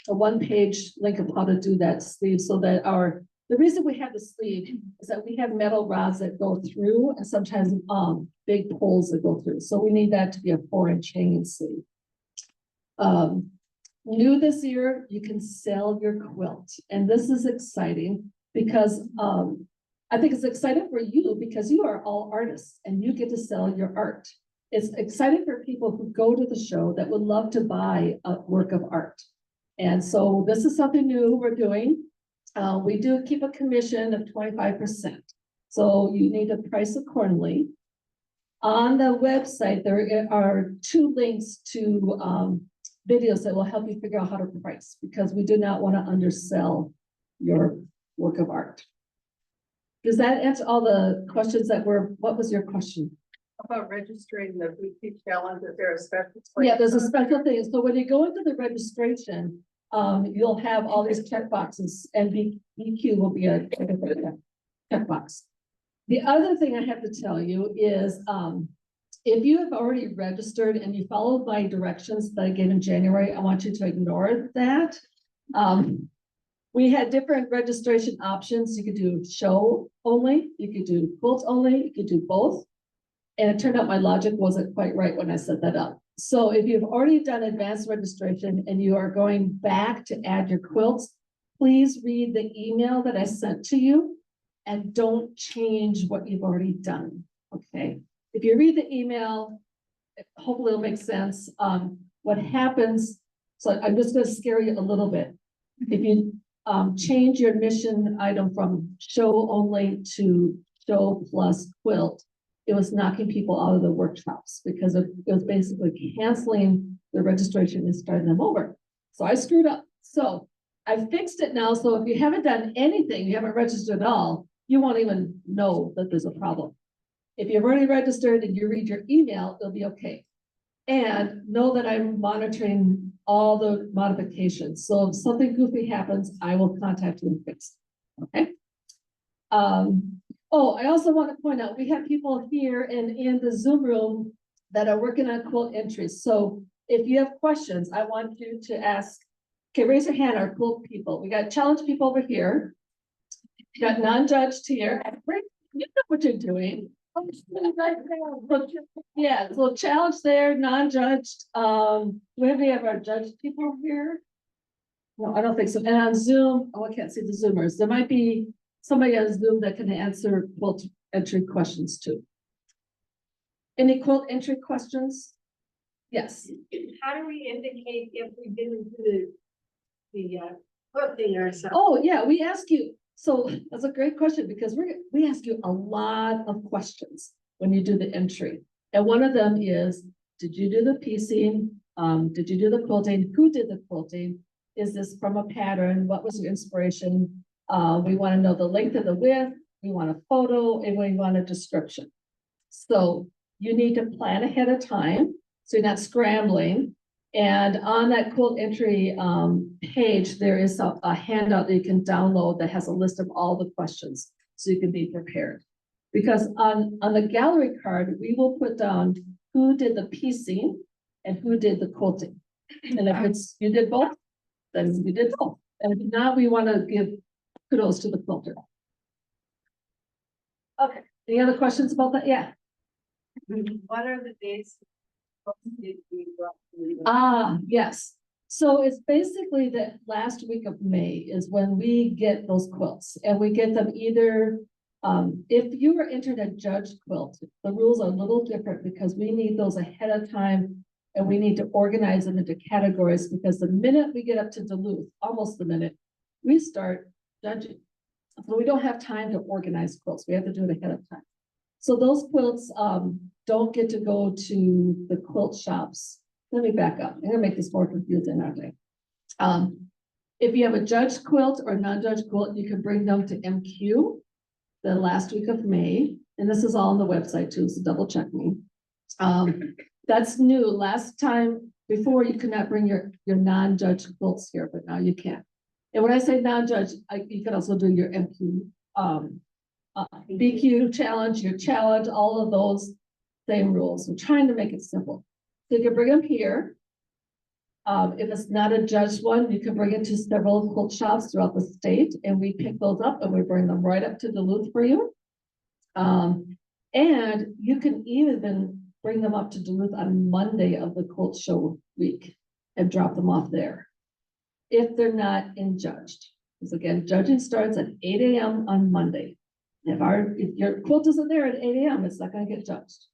1-page link of how to do that sleeve, so that the reason we have the sleeve is that we have metal rods that go through, and sometimes big poles that go through. So we need that to be a 4-inch hanging sleeve. New this year, you can sell your quilt. And this is exciting because I think it's exciting for you because you are all artists and you get to sell your art. It's exciting for people who go to the show that would love to buy a work of art. And so this is something new we're doing. We do keep a commission of 25%. So you need to price accordingly. On the website, there are 2 links to videos that will help you figure out how to price, because we do not want to undersell your work of art. Does that answer all the questions what was your question? About registering the BQ challenge, is there a special? Yeah, there's a special thing. So when you go into the registration, you'll have all these check boxes, and BQ will be a checkbox. The other thing I have to tell you is, if you have already registered and you followed my directions that I gave in January, I want you to ignore that. We had different registration options. You could do show only, you could do quilt only, you could do both. And it turned out my logic wasn't quite right when I set that up. So if you've already done advanced registration and you are going back to add your quilts, please read the email that I sent to you and don't change what you've already done, okay? if you read the email, hopefully it'll make sense. What happens, so I'm just gonna scare you a little bit. If you change your mission item from show only to show plus quilt, it was knocking people out of the workshops because it was basically canceling the registration and starting them over. So I screwed up. So I fixed it now. So if you haven't done anything, you haven't registered at all, you won't even know that there's a problem. If you've already registered and you read your email, it'll be okay. And know that I'm monitoring all the modifications. So if something goofy happens, I will contact you and fix it. Okay. Oh, I also want to point out, we have people here and in the Zoom room that are working on quilt entries. So if you have questions, I want you to ask. Okay, raise your hand, our quilt people. We got challenge people over here. We got non-judged here. You know what you're doing. Yeah, so challenge there, non-judged. Do we have any of our judged people here? No, I don't think so. And on Zoom, oh, I can't see the Zoomers. There might be somebody on Zoom that can answer quilt entry questions too. Any quilt entry questions? Yes. How do we indicate if we didn't do the quilting ourselves? Oh, yeah, we ask you. So that's a great question because we ask you a lot of questions when you do the entry. And one of them is, did you do the piecing? Did you do the quilting? Who did the quilting? Is this from a pattern? What was your inspiration? We want to know the length of the width. We want a photo and we want a description. So you need to plan ahead of time so you're not scrambling. And on that quilt entry page, there is a handout that you can download that has a list of all the questions so you can be prepared. Because on the gallery card, we will put down who did the piecing and who did the quilting. And if it's you did both, then you did both. And now we want to give kudos to the quilter. Okay, any other questions about that? Yeah. What are the dates? Yes. So it's basically the last week of May is when we get those quilts and we get them either, if you were entered a judged quilt, the rules are a little different because we need those ahead of time and we need to organize them into categories because the minute we get up to Duluth, almost the minute, we start judging. So we don't have time to organize quilts. We have to do it ahead of time. So those quilts don't get to go to the quilt shops. Let me back up. I'm gonna make this more confusing, aren't I? If you have a judged quilt or non-judged quilt, you can bring them to MQ the last week of May. And this is all on the website too, so double check me. That's new. Last time before you could not bring your non-judged quilts here, but now you can. And when I say non-judged, you can also do your MQ BQ challenge, your challenge, all of those same rules. We're trying to make it simple. So you can bring them here. If it's not a judged one, you can bring it to several quilt shops throughout the state and we pick those up and we bring them right up to Duluth for you. And you can even bring them up to Duluth on Monday of the quilt show week and drop them off there. If they're not in judged. Because again, judging starts at 8 a.m. on Monday. If your quilt isn't there at 8 a.m., it's not going to get judged.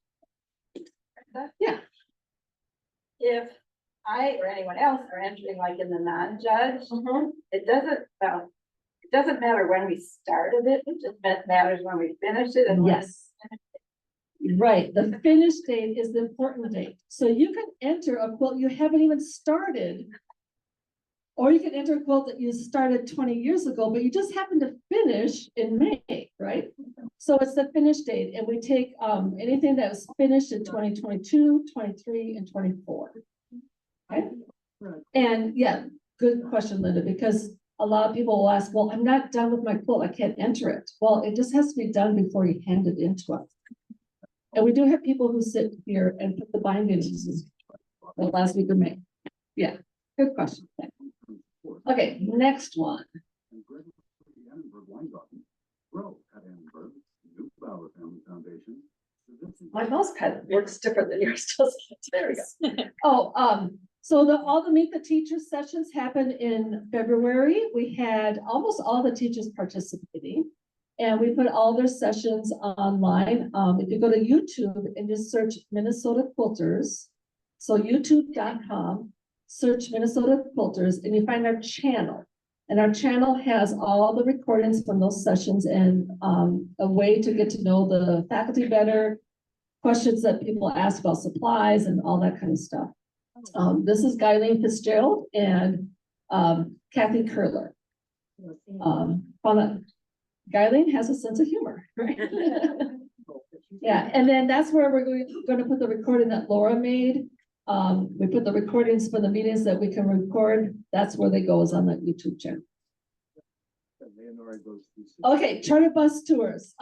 Yeah. If I or anyone else are entering like in the non-judge, it doesn't matter when we started it, it just matters when we finish it. And yes. Right. The finish date is the important date. So you can enter a quilt you haven't even started. Or you can enter a quilt that you started 20 years ago, but you just happen to finish in May, right? So it's the finish date, and we take anything that was finished in 2022, 23, and 24. Okay? And yeah, good question, Linda, because a lot of people will ask, well, I'm not done with my quilt, I can't enter it. Well, it just has to be done before you hand it into us. And we do have people who sit here and put the bindings the last week of May. Yeah, good question. Okay, next one. My mouse pad works different than yours does. There we go. Oh, so all the Meet the Teachers sessions happened in February. We had almost all the teachers participating. And we put all their sessions online. If you go to YouTube and just search Minnesota Quilters, so youtube.com, search Minnesota Quilters, and you find our channel. And our channel has all the recordings from those sessions and a way to get to know the faculty better, questions that people ask about supplies and all that kind of stuff. This is Guyleen Fitzgerald and Kathy Curler. Guyleen has a sense of humor, right? Yeah, and then that's where we're going to put the recording that Laura made. We put the recordings for the meetings that we can record. That's where they go, is on that YouTube channel. Okay, charter bus tours.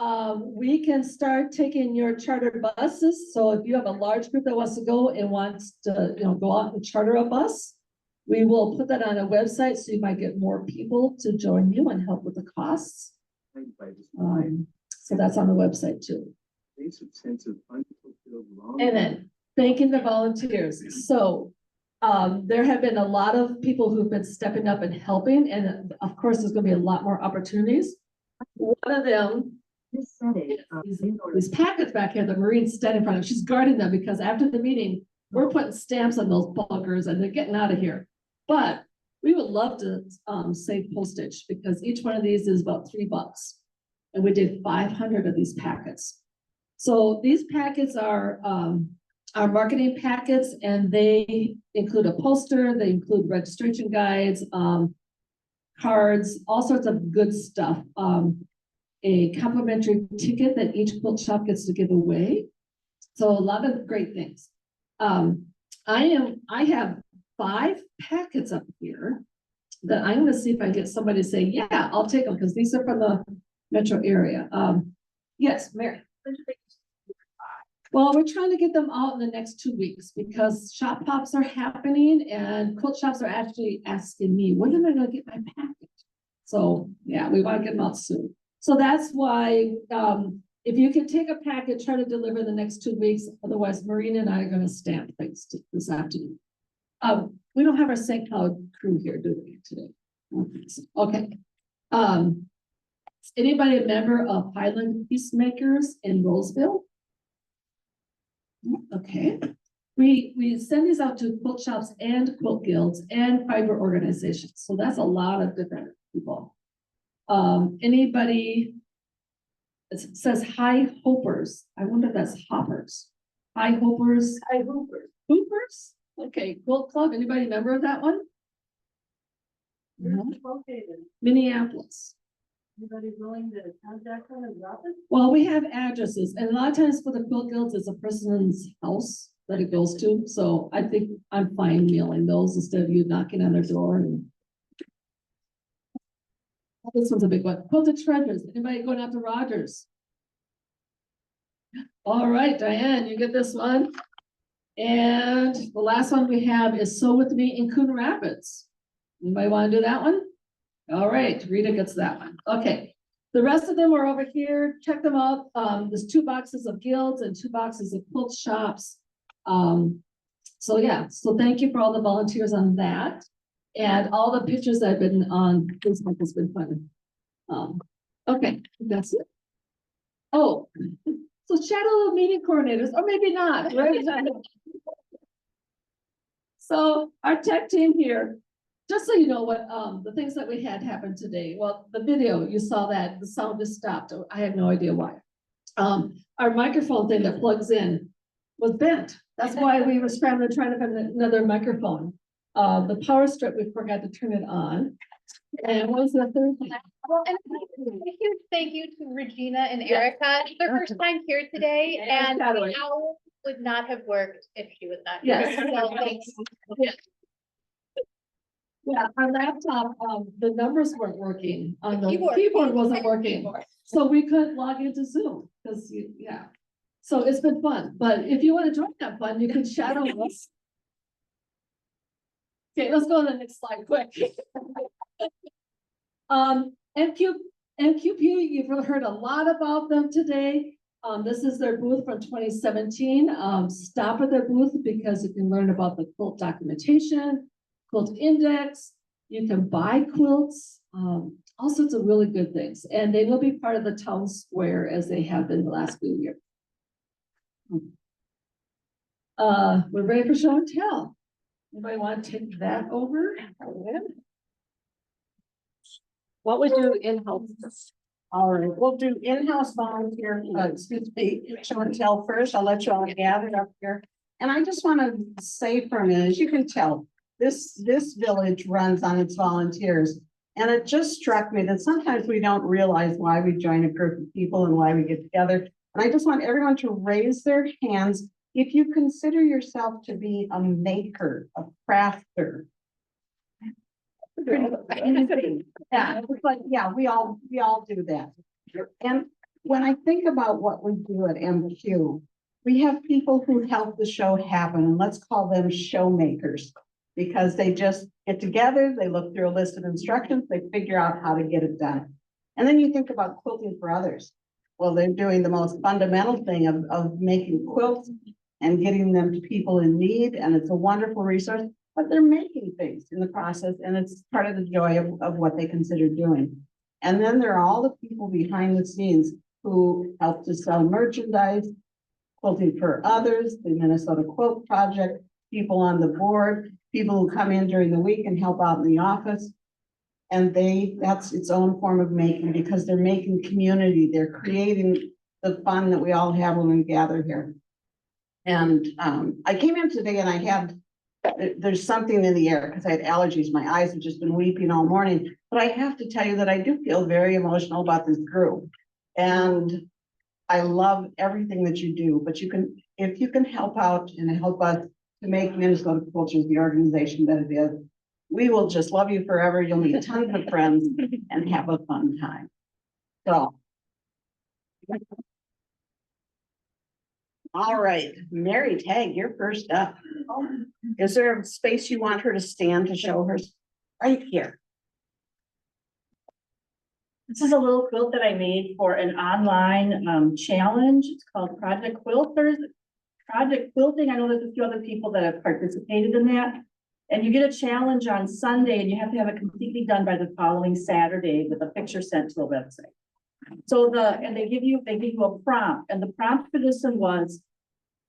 We can start taking your charter buses. So if you have a large group that wants to go and wants to, go out and charter a bus, we will put that on a website so you might get more people to join you and help with the costs. So that's on the website too. And then thanking the volunteers. So there have been a lot of people who've been stepping up and helping, and of course, there's gonna be a lot more opportunities. One of them, these packets back here, the Marine's standing in front of, she's guarding them because after the meeting, we're putting stamps on those buggers and they're getting out of here. But we would love to save postage because each one of these is about $3. And we did 500 of these packets. So these packets are our marketing packets, and they include a poster, they include registration guides, cards, all sorts of good stuff. A complimentary ticket that each quilt shop gets to give away. So a lot of great things. I have 5 packets up here that I'm gonna see if I get somebody to say, yeah, I'll take them, because these are from the metro area. Yes, Mary. Well, we're trying to get them out in the next 2 weeks because shop pops are happening and quilt shops are actually asking me, when am I gonna get my package? So yeah, we want to get them out soon. So that's why if you can take a packet, try to deliver the next 2 weeks. Otherwise, Marina and I are gonna stamp things this afternoon. We don't have our St. Cloud crew here, do we, today? Okay. Anybody a member of Highland Peacemakers in Roseville? Okay. We send these out to quilt shops and quilt guilds and fiber organizations. So that's a lot of different people. Anybody, it says High Hopers. I wonder if that's hoppers. High Hopers. High Hoopers. Hoopers? Okay, quilt club. Anybody a member of that one? No. Minneapolis. Anybody willing to contact them and drop it? Well, we have addresses, and a lot of times for the quilt guilds, it's a person's house that it goes to. So I think I'm fine mailing those instead of you knocking on their door. And this one's a big one. Quilted treasures. Anybody going out to Rogers? All right, Diane, you get this one. And the last one we have is Sew With Me in Coon Rapids. Anybody want to do that one? All right, Rita gets that one. Okay, the rest of them are over here. Check them out. There's 2 boxes of guilds and 2 boxes of quilt shops. So yeah, so thank you for all the volunteers on that. And all the pictures that I've been on Facebook has been fun. Okay, that's it. Oh, so shadow meeting coordinators, or maybe not, right? So our tech team here, just so you know what the things that we had happen today. Well, the video, you saw that the sound just stopped. I have no idea why. Our microphone thing that plugs in was bent. That's why we were scrambling trying to find another microphone. The power strip, we forgot to turn it on. And what was the third thing? Well, and a huge thank you to Regina and Erica. It's their first time here today, and the owl would not have worked if she was not here. Yes. So thanks. Yeah, our laptop, the numbers weren't working. On the keyboard wasn't working. So we couldn't log into Zoom because yeah. So it's been fun. But if you want to join that fun, you can shadow us. Okay, let's go to the next slide quick. NQP, you've heard a lot about them today. This is their booth from 2017. Stop at their booth because you can learn about the quilt documentation, quilt index. You can buy quilts. all sorts of really good things. And they will be part of the town square as they have been the last few years. We're ready for show and tell. Anybody want to take that over? What we do in-house. All right, we'll do in-house volunteer, excuse me, show and tell first. I'll let you all gather up here. And I just want to say for a minute, as you can tell, this village runs on its volunteers. And it just struck me that sometimes we don't realize why we join a group of people and why we get together. And I just want everyone to raise their hands if you consider yourself to be a maker, a crafter. Yeah, it's like, yeah, we all do that. And when I think about what we do at MQ, we have people who help the show happen, and let's call them show makers, because they just get together, they look through a list of instructions, they figure out how to get it done. And then you think about quilting for others. Well, they're doing the most fundamental thing of making quilts and getting them to people in need, and it's a wonderful resource, but they're making things in the process, and it's part of the joy of what they consider doing. And then there are all the people behind the scenes who help to sell merchandise, quilting for others, the Minnesota Quilt Project, people on the board, people who come in during the week and help out in the office. And that's its own form of making, because they're making community, they're creating the fun that we all have when we gather here. And I came in today and there's something in the air because I had allergies. My eyes have just been weeping all morning. But I have to tell you that I do feel very emotional about this group. And I love everything that you do. But if you can help out and help us to make Minnesota Quilters the organization that it is, we will just love you forever. You'll meet tons of friends and have a fun time. So. All right, Mary Tag, you're first up. Is there a space you want her to stand to show her? Right here. This is a little quilt that I made for an online challenge. It's called Project Quilters. Project Quilting. I know there's a few other people that have participated in that. And you get a challenge on Sunday and you have to have it completely done by the following Saturday with a picture sent to a website. So they give you a prompt, and the prompt for this one was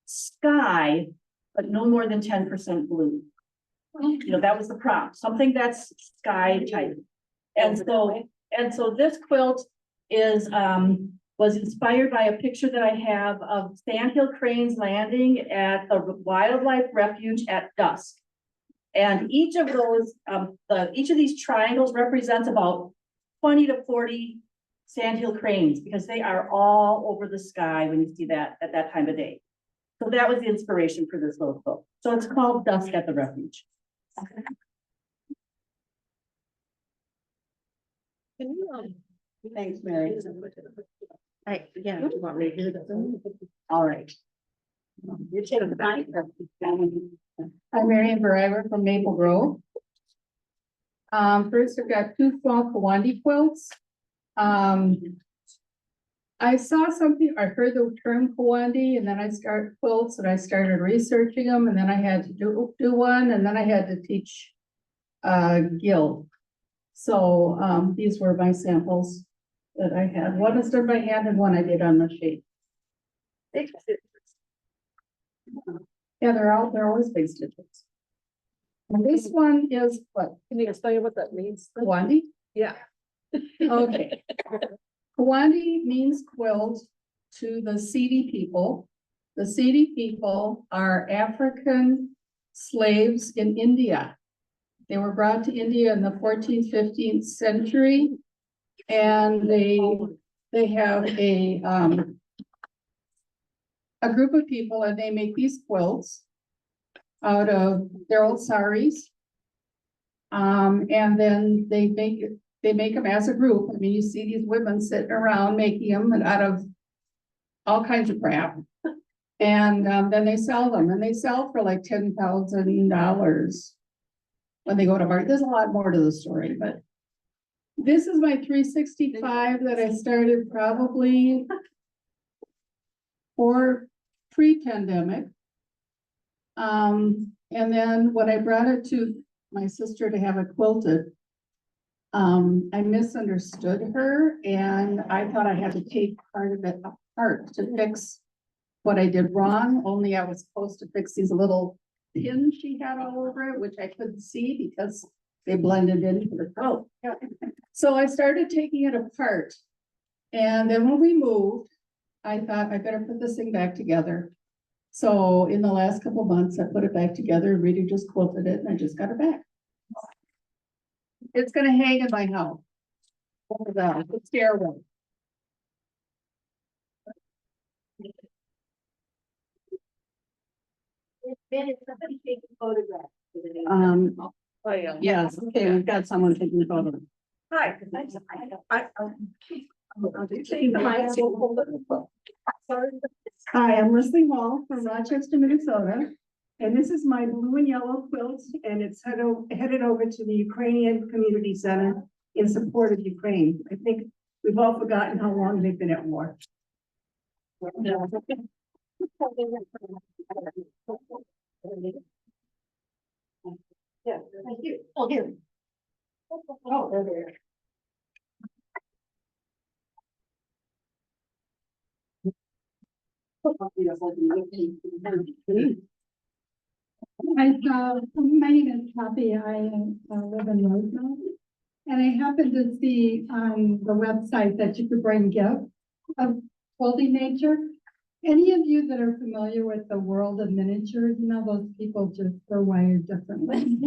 sky, but no more than 10% blue. You know, that was the prompt, something that's sky type. And so this quilt was inspired by a picture that I have of sandhill cranes landing at the wildlife refuge at dusk. And each of those, each of these triangles represents about 20 to 40 sandhill cranes, because they are all over the sky when you see that at that time of day. So that was the inspiration for this little quilt. So it's called Dusk at the Refuge. Thanks, Mary. Yeah, do you want me to do that? All right. You take the mic. I'm Marion Beriver from Maple Grove. First, I've got two small Kawandi quilts. I saw something, I heard the term Kawandi, and then I started quilts and I started researching them, and then I had to do one, and then I had to teach guild. So these were my samples that I had. One is done by hand and one I did on the sheet. Yeah, they're always big stitches. And this one is what? Can you explain what that means? Kawandi? Yeah. Okay. Kawandi means quilt to the Seedi people. The Seedi people are African slaves in India. They were brought to India in the 14th, 15th century. And they have a group of people, and they make these quilts out of their old saris. And then they make them as a group. I mean, you see these women sitting around making them out of all kinds of crap. And then they sell them, and they sell for like $10,000 when they go to market. There's a lot more to the story, but this is my 365 that I started probably for pre-pandemic. And then when I brought it to my sister to have it quilted, I misunderstood her and I thought I had to take part of it apart to fix what I did wrong, only I was supposed to fix these little pins she had all over it, which I couldn't see because they blended into the quilt. So I started taking it apart. And then when we moved, I thought I better put this thing back together. So in the last couple of months, I put it back together, Rita just quilted it and I just got it back. It's gonna hang in my house. Over the stairwell. Somebody take a photograph. Oh, yeah. Yes, okay, we've got someone taking a photo. Hi. Hi, I'm Leslie Hall from Rochester, Minnesota. And this is my blue and yellow quilt, and it's headed over to the Ukrainian Community Center in support of Ukraine. I think we've all forgotten how long they've been at war. Yeah, thank you. Oh, here. Oh, there. My name is Kathy. I live in Roseville. And I happened to see on the website that you could bring gifts of quilting nature. Any of you that are familiar with the world of miniatures, you know, those people just are wired differently.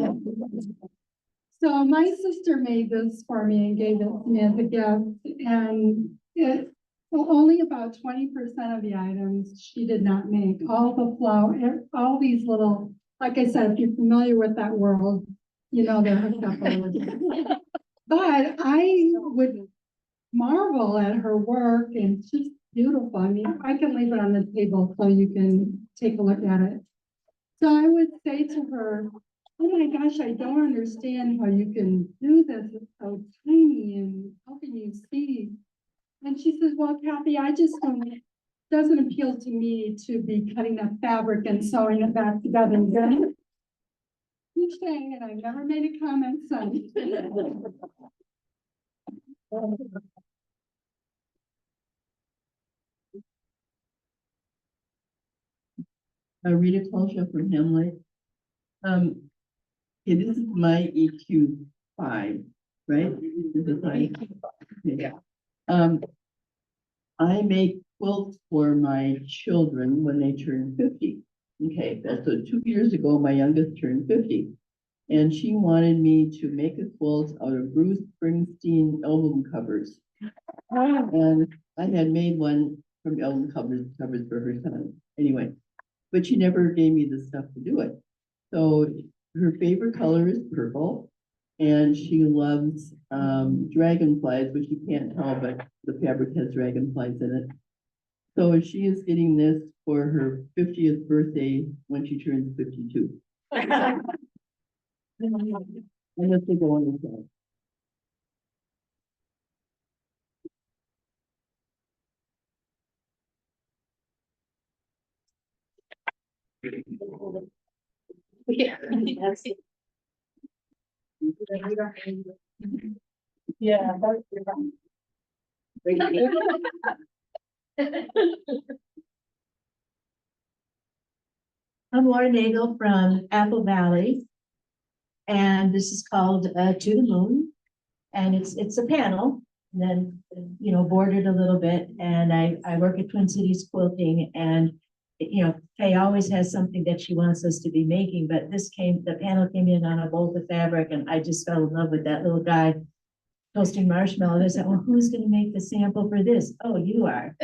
So my sister made this for me and gave it to me as a gift. And it only about 20% of the items she did not make. All the flower, all these little, like I said, if you're familiar with that world, you know they're hooked up all the time. But I would marvel at her work and it's just beautiful. I mean, I can leave it on the table so you can take a look at it. So I would say to her, oh my gosh, I don't understand how you can do this. It's so tiny and how can you see? And she says, well, Kathy, I just don't, it doesn't appeal to me to be cutting up fabric and sewing it back together again. Each day, and I've never made a comment since. Rita Colsha from Hamlet. Okay, this is my EQ5, right? This is my, yeah. I make quilts for my children when they turn 50. Okay, so 2 years ago, my youngest turned 50. And she wanted me to make a quilt out of Bruce Springsteen album covers. And I had made one from album covers for her son. Anyway, but she never gave me the stuff to do it. So her favorite color is purple. And she loves dragonflies, which you can't tell, but the fabric has dragonflies in it. So she is getting this for her 50th birthday when she turns 52. And let's go on with that. Yeah. Yeah. I'm Laura Nagel from Apple Valley. And this is called To the Moon. And it's a panel, and then, you know, bordered a little bit. And I work at Twin Cities Quilting, and, you know, Faye always has something that she wants us to be making, but the panel came in on a bolt of fabric, and I just fell in love with that little guy toasting marshmallows. I said, well, who's going to make the sample for this? Oh, you are.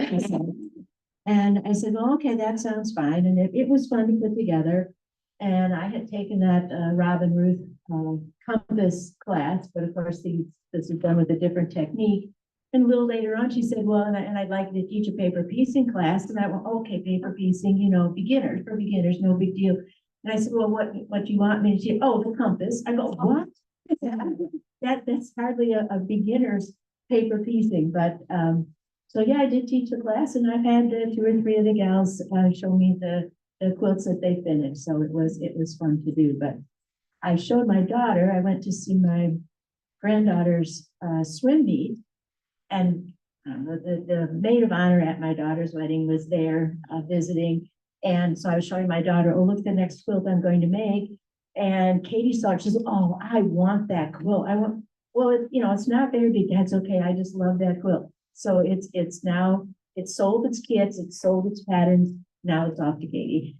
And I said, well, okay, that sounds fine. And it was fun to put together. And I had taken that Robin Ruth compass class, but of course this is done with a different technique. And a little later on, she said, well, and I'd like to teach a paper piecing class. And I went, okay, paper piecing, you know, for beginners, no big deal. And I said, well, what do you want me to do? Oh, the compass. I go, what? That's hardly a beginner's paper piecing, but so yeah, I did teach the class, and I've had 2 or 3 of the gals show me the quilts that they finished. So it was fun to do. But I showed my daughter. I went to see my granddaughter's swim meet. And the maid of honor at my daughter's wedding was there visiting. And so I was showing my daughter, oh, look, the next quilt I'm going to make. And Katie saw it, she said, oh, I want that quilt. Well, you know, it's not very big, that's okay, I just love that quilt. So it's now, it's sold its kits, it's sold its patterns, now it's off to Katie.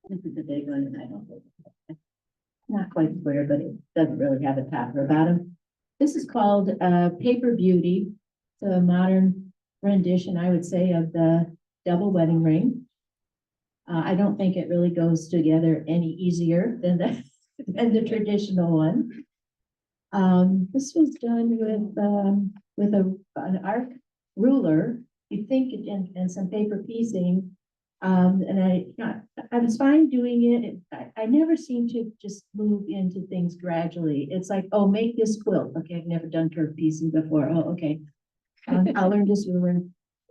This is a big one, and I don't think, not quite square, but it doesn't really have a top or a bottom. This is called Paper Beauty. It's a modern rendition, I would say, of the double wedding ring. I don't think it really goes together any easier than the traditional one. This was done with an arc ruler. You think and some paper piecing. And I was fine doing it. I never seem to just move into things gradually. It's like, oh, make this quilt. Okay, I've never done curve piecing before. Oh, okay. I'll learn this ruler.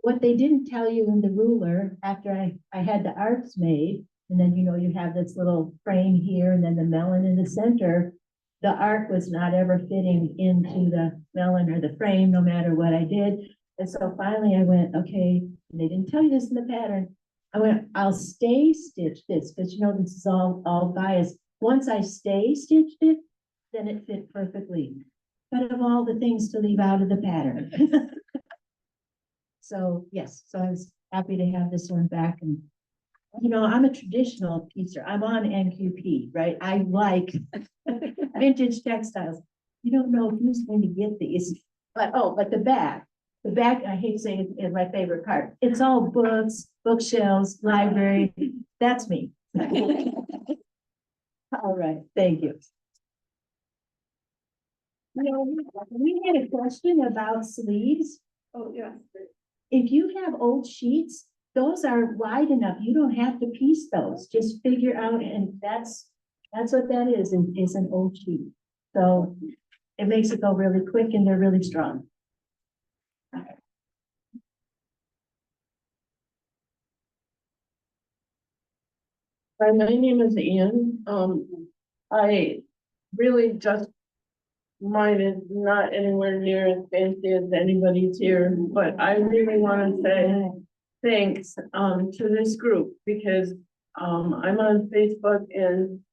What they didn't tell you in the ruler, after I had the arcs made, and then, you know, you have this little frame here and then the melon in the center, the arc was not ever fitting into the melon or the frame, no matter what I did. And so finally I went, okay, and they didn't tell you this in the pattern. I went, I'll stay stitch this, because you know, this is all biased. Once I stay stitched it, then it fit perfectly. But of all the things to leave out of the pattern. So yes, so I was happy to have this one back. And you know, I'm a traditional piecer. I'm on NQP, right? I like vintage textiles. You don't know who's going to get these, but the back, I hate to say it, is my favorite part. It's all books, bookshelves, library. That's me. All right, thank you. You know, we had a question about sleeves. Oh, yeah. If you have old sheets, those are wide enough. You don't have to piece those. Just figure out, and that's what that is an old sheet. So it makes it go really quick and they're really strong. Hi, my name is Ian. I really just, mine is not anywhere near as fancy as anybody's here, but I really want to say thanks to this group, because I'm on Facebook and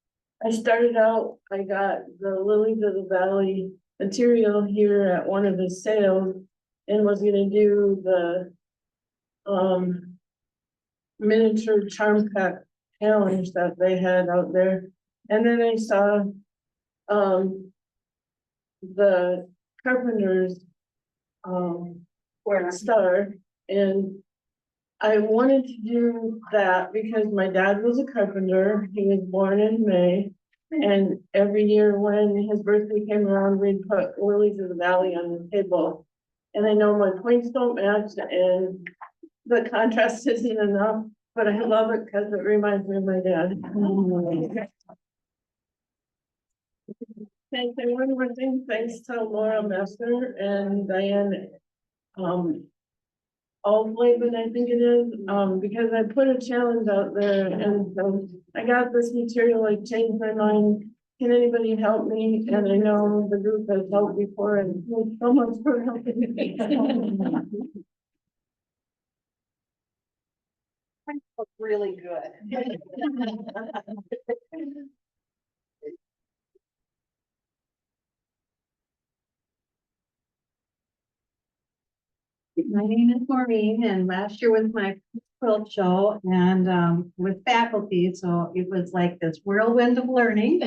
I started out, I got the Lilies of the Valley material here at one of the sales and was gonna do the miniature charm pack challenge that they had out there. And then I saw the carpenter's star, and I wanted to do that because my dad was a carpenter. He was born in May, and every year when his birthday came around, we'd put Lilies of the Valley on the table. And I know my points don't match and the contrast isn't enough, but I love it because it reminds me of my dad. Thanks, and one more thing, thanks to Laura Messer and Diane Alflaven, I think it is, because I put a challenge out there, and so I got this material, like changed my mind. Can anybody help me? And I know the group has helped before, and thanks so much for helping me. Look really good. My name is Maureen, and last year was my quilt show and with faculty, so it was like this whirlwind of learning.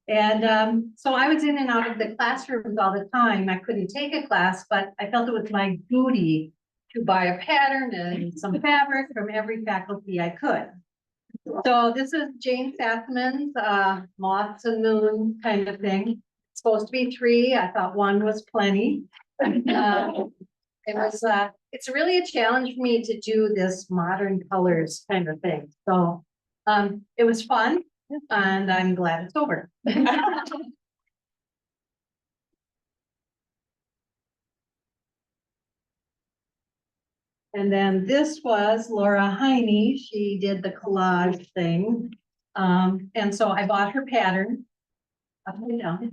And so I was in and out of the classrooms all the time. I couldn't take a class, but I felt it was my duty to buy a pattern and some fabric from every faculty I could. So this is Jane Sassman's Moths and Moon kind of thing. It's supposed to be 3. I thought 1 was plenty. It's really a challenge for me to do this modern colors kind of thing. So it was fun and I'm glad it's over. And then this was Laura Heine. She did the collage thing. And so I bought her pattern. Up and down.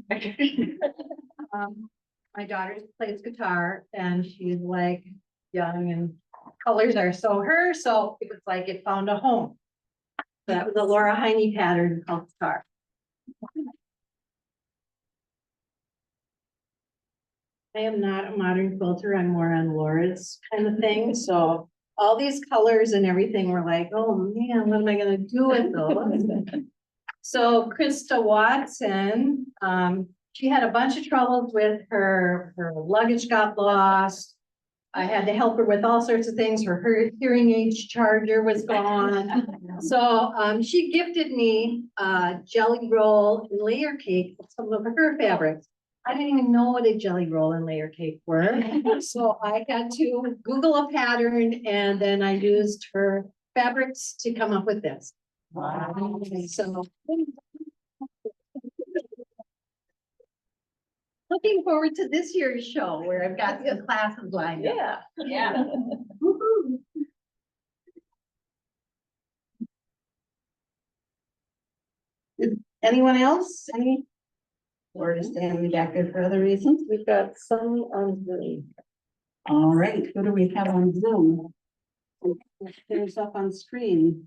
My daughter plays guitar and she's like young and colors are so her. So it was like it found a home. That was a Laura Heine pattern called Star. I am not a modern quilter. I'm more on Laura's kind of thing. So all these colors and everything were like, oh man, what am I gonna do with those? So Krista Watson, she had a bunch of troubles with her luggage got lost. I had to help her with all sorts of things. Her hearing aid charger was gone. So she gifted me a jelly roll and layer cake of some of her fabrics. I didn't even know what a jelly roll and layer cake were. So I had to Google a pattern and then I used her fabrics to come up with this. Wow. So looking forward to this year's show where I've got the classes lined up. Yeah, yeah. Woohoo. Anyone else? Any? Or is standing back there for other reasons? We've got some on Zoom. All right, who do we have on Zoom? There's up on screen.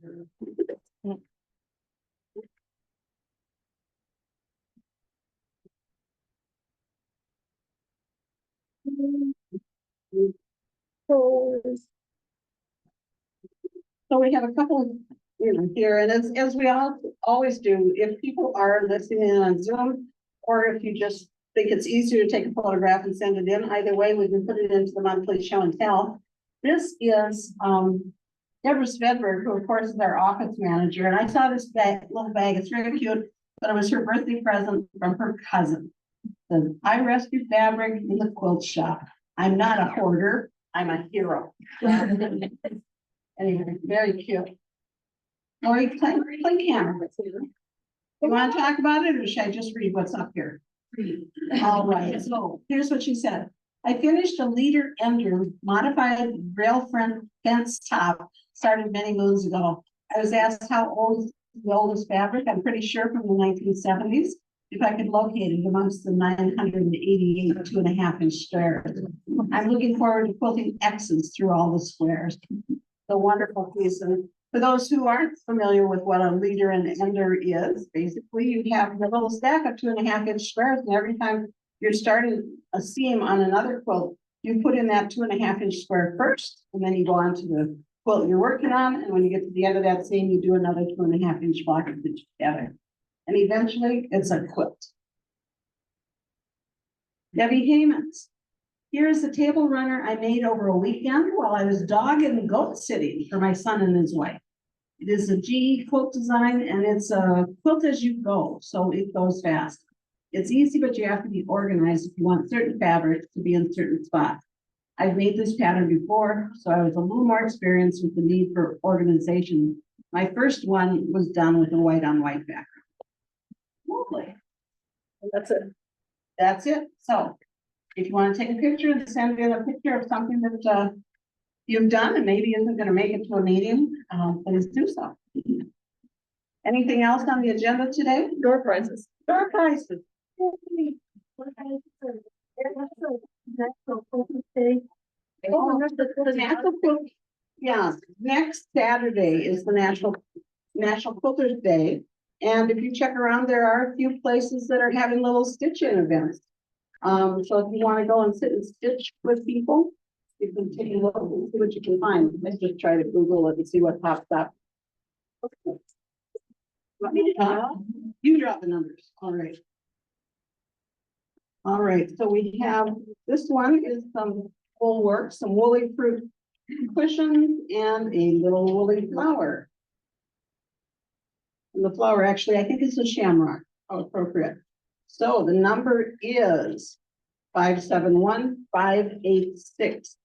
So we have a couple, here, and as we always do, if people are listening in on Zoom, or if you just think it's easier to take a photograph and send it in, either way, we can put it into the monthly show and tell. This is Deborah Svedberg, who of course is our office manager, and I saw this little bag, it's very cute, but it was her birthday present from her cousin. Says, I rescued fabric in the quilt shop. I'm not a hoarder, I'm a hero. Anyway, very cute. Lori, play camera. You want to talk about it or should I just read what's up here? All right, so here's what she said. I finished a leader ender modified rail front fence top started many moons ago. I was asked how old is the oldest fabric. I'm pretty sure from the 1970s. If I could locate it amongst the 988 2.5-inch squares. I'm looking forward to quilting X's through all the squares. The wonderful piece. And for those who aren't familiar with what a leader and ender is, basically you have a little stack of 2.5-inch squares, and every time you're starting a seam on another quilt, you put in that 2.5-inch square first, and then you go on to the quilt you're working on. And when you get to the end of that seam, you do another 2.5-inch block of it together. And eventually it's a quilt. Debbie Haymans. Here's the table runner I made over a weekend while I was dog and goat sitting for my son and his wife. It is a GE quilt design and it's a quilt as you go, so it goes fast. It's easy, but you have to be organized if you want certain fabrics to be in certain spots. I've made this pattern before, so I was a little more experienced with the need for organization. My first one was done with a white on white background. Lovely. That's it. That's it. So if you want to take a picture and send in a picture of something that you've done and maybe isn't going to make it to a meeting, please do so. Anything else on the agenda today? Door prizes. Door prizes. The National Quilt, yeah, next Saturday is the National Quilters Day. And if you check around, there are a few places that are having little stitch-in events. So if you want to go and sit and stitch with people, you can take a look and see what you can find. Let's just try to Google it and see what pops up. Okay. Want me to drop? You drop the numbers. All right. All right, so we have, this one is some wool work, some woolly fruit cushions and a little woolly flower. And the flower actually, I think it's a shamrock. How appropriate. So the number is 571586.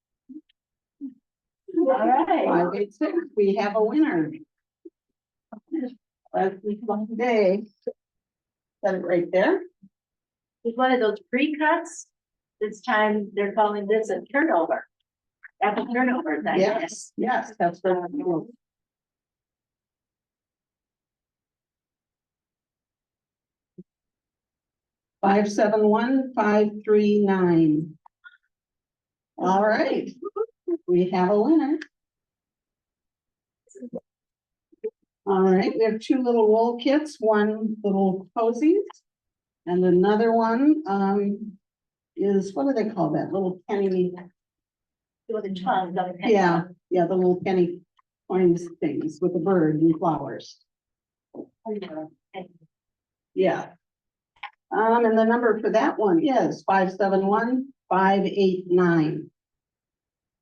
All right, 586. We have a winner. Last week, one day. Set it right there. It's one of those pre-cuts. This time they're calling this a turnover. Apple turnover, that. Yes, yes, that's the. 571539. All right, we have a winner. All right, we have two little wool kits, one little cozies, and another one is, what do they call that? Little penny. With the tongue, the Yeah, yeah, the little penny coins things with the bird and flowers. Yeah. And the number for that one is 571589.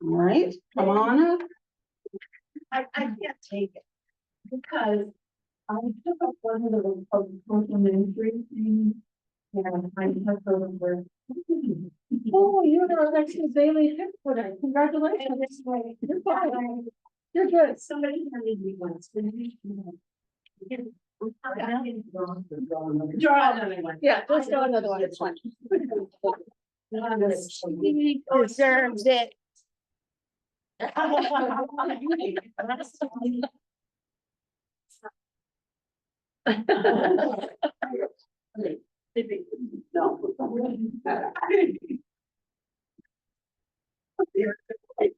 All right, come on up. I can't take it because I took up one of the social ministry things. And I took over. Oh, you're the Alexis Bailey tip for that. Congratulations. You're fine. You're good. Somebody handed me once. Draw another one. Yeah, let's draw another one. It's fine. He deserves it.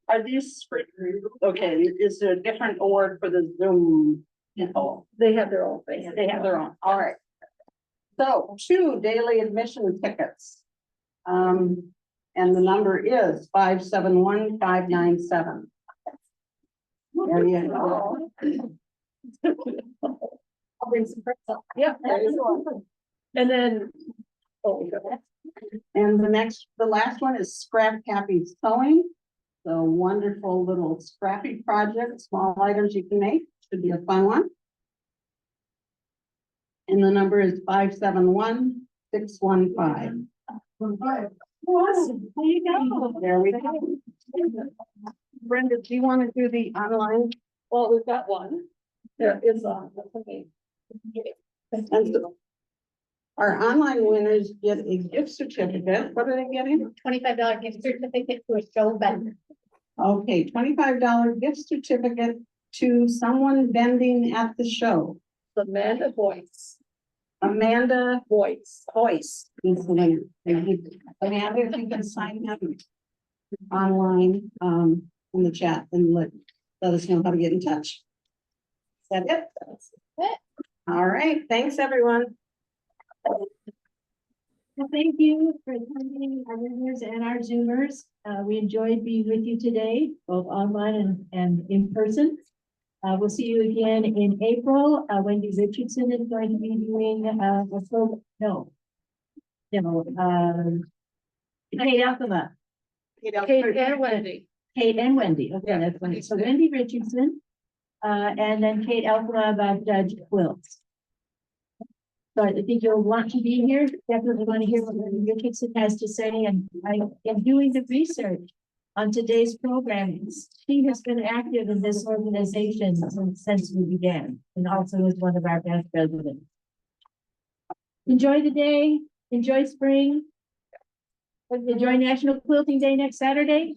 Are these for, okay, is there a different award for the Zoom people? They have their own thing. They have their own, all right. So 2 daily admission tickets. And the number is 571597. There you go. I'll bring some bricks up. Yeah. And then, oh, And the last one is Scrap Happy Sewing. So wonderful little scrappy project, small items you can make, should be a fun one. And the number is 571615. awesome. There you go. There we go. Brenda, do you want to do the online? Well, we've got one. There is one. That's okay. And so our online winners get a gift certificate. What are they getting? $25 gift certificate to a show vendor. Okay, $25 gift certificate to someone vending at the show. Amanda Voice. Amanda Voice. Voice is the winner. Amanda, if you can sign up online in the chat and let us know how to get in touch. Is that it? That's it. All right, thanks, everyone. Well, thank you for attending our winners and our Zoomers. We enjoyed being with you today, both online and in person. We'll see you again in April. Wendy Richardson is going to be doing Kate Althema. Kate and Wendy. Kate and Wendy. Okay, that's Wendy. So Wendy Richardson, and then Kate Althema about quilts. So I think you'll want to be here, definitely want to hear what Richardson has to say, and I am doing the research on today's program. She has been active in this organization since we began, and also is one of our past presidents. Enjoy the day, enjoy spring, enjoy National Quilting Day next Saturday.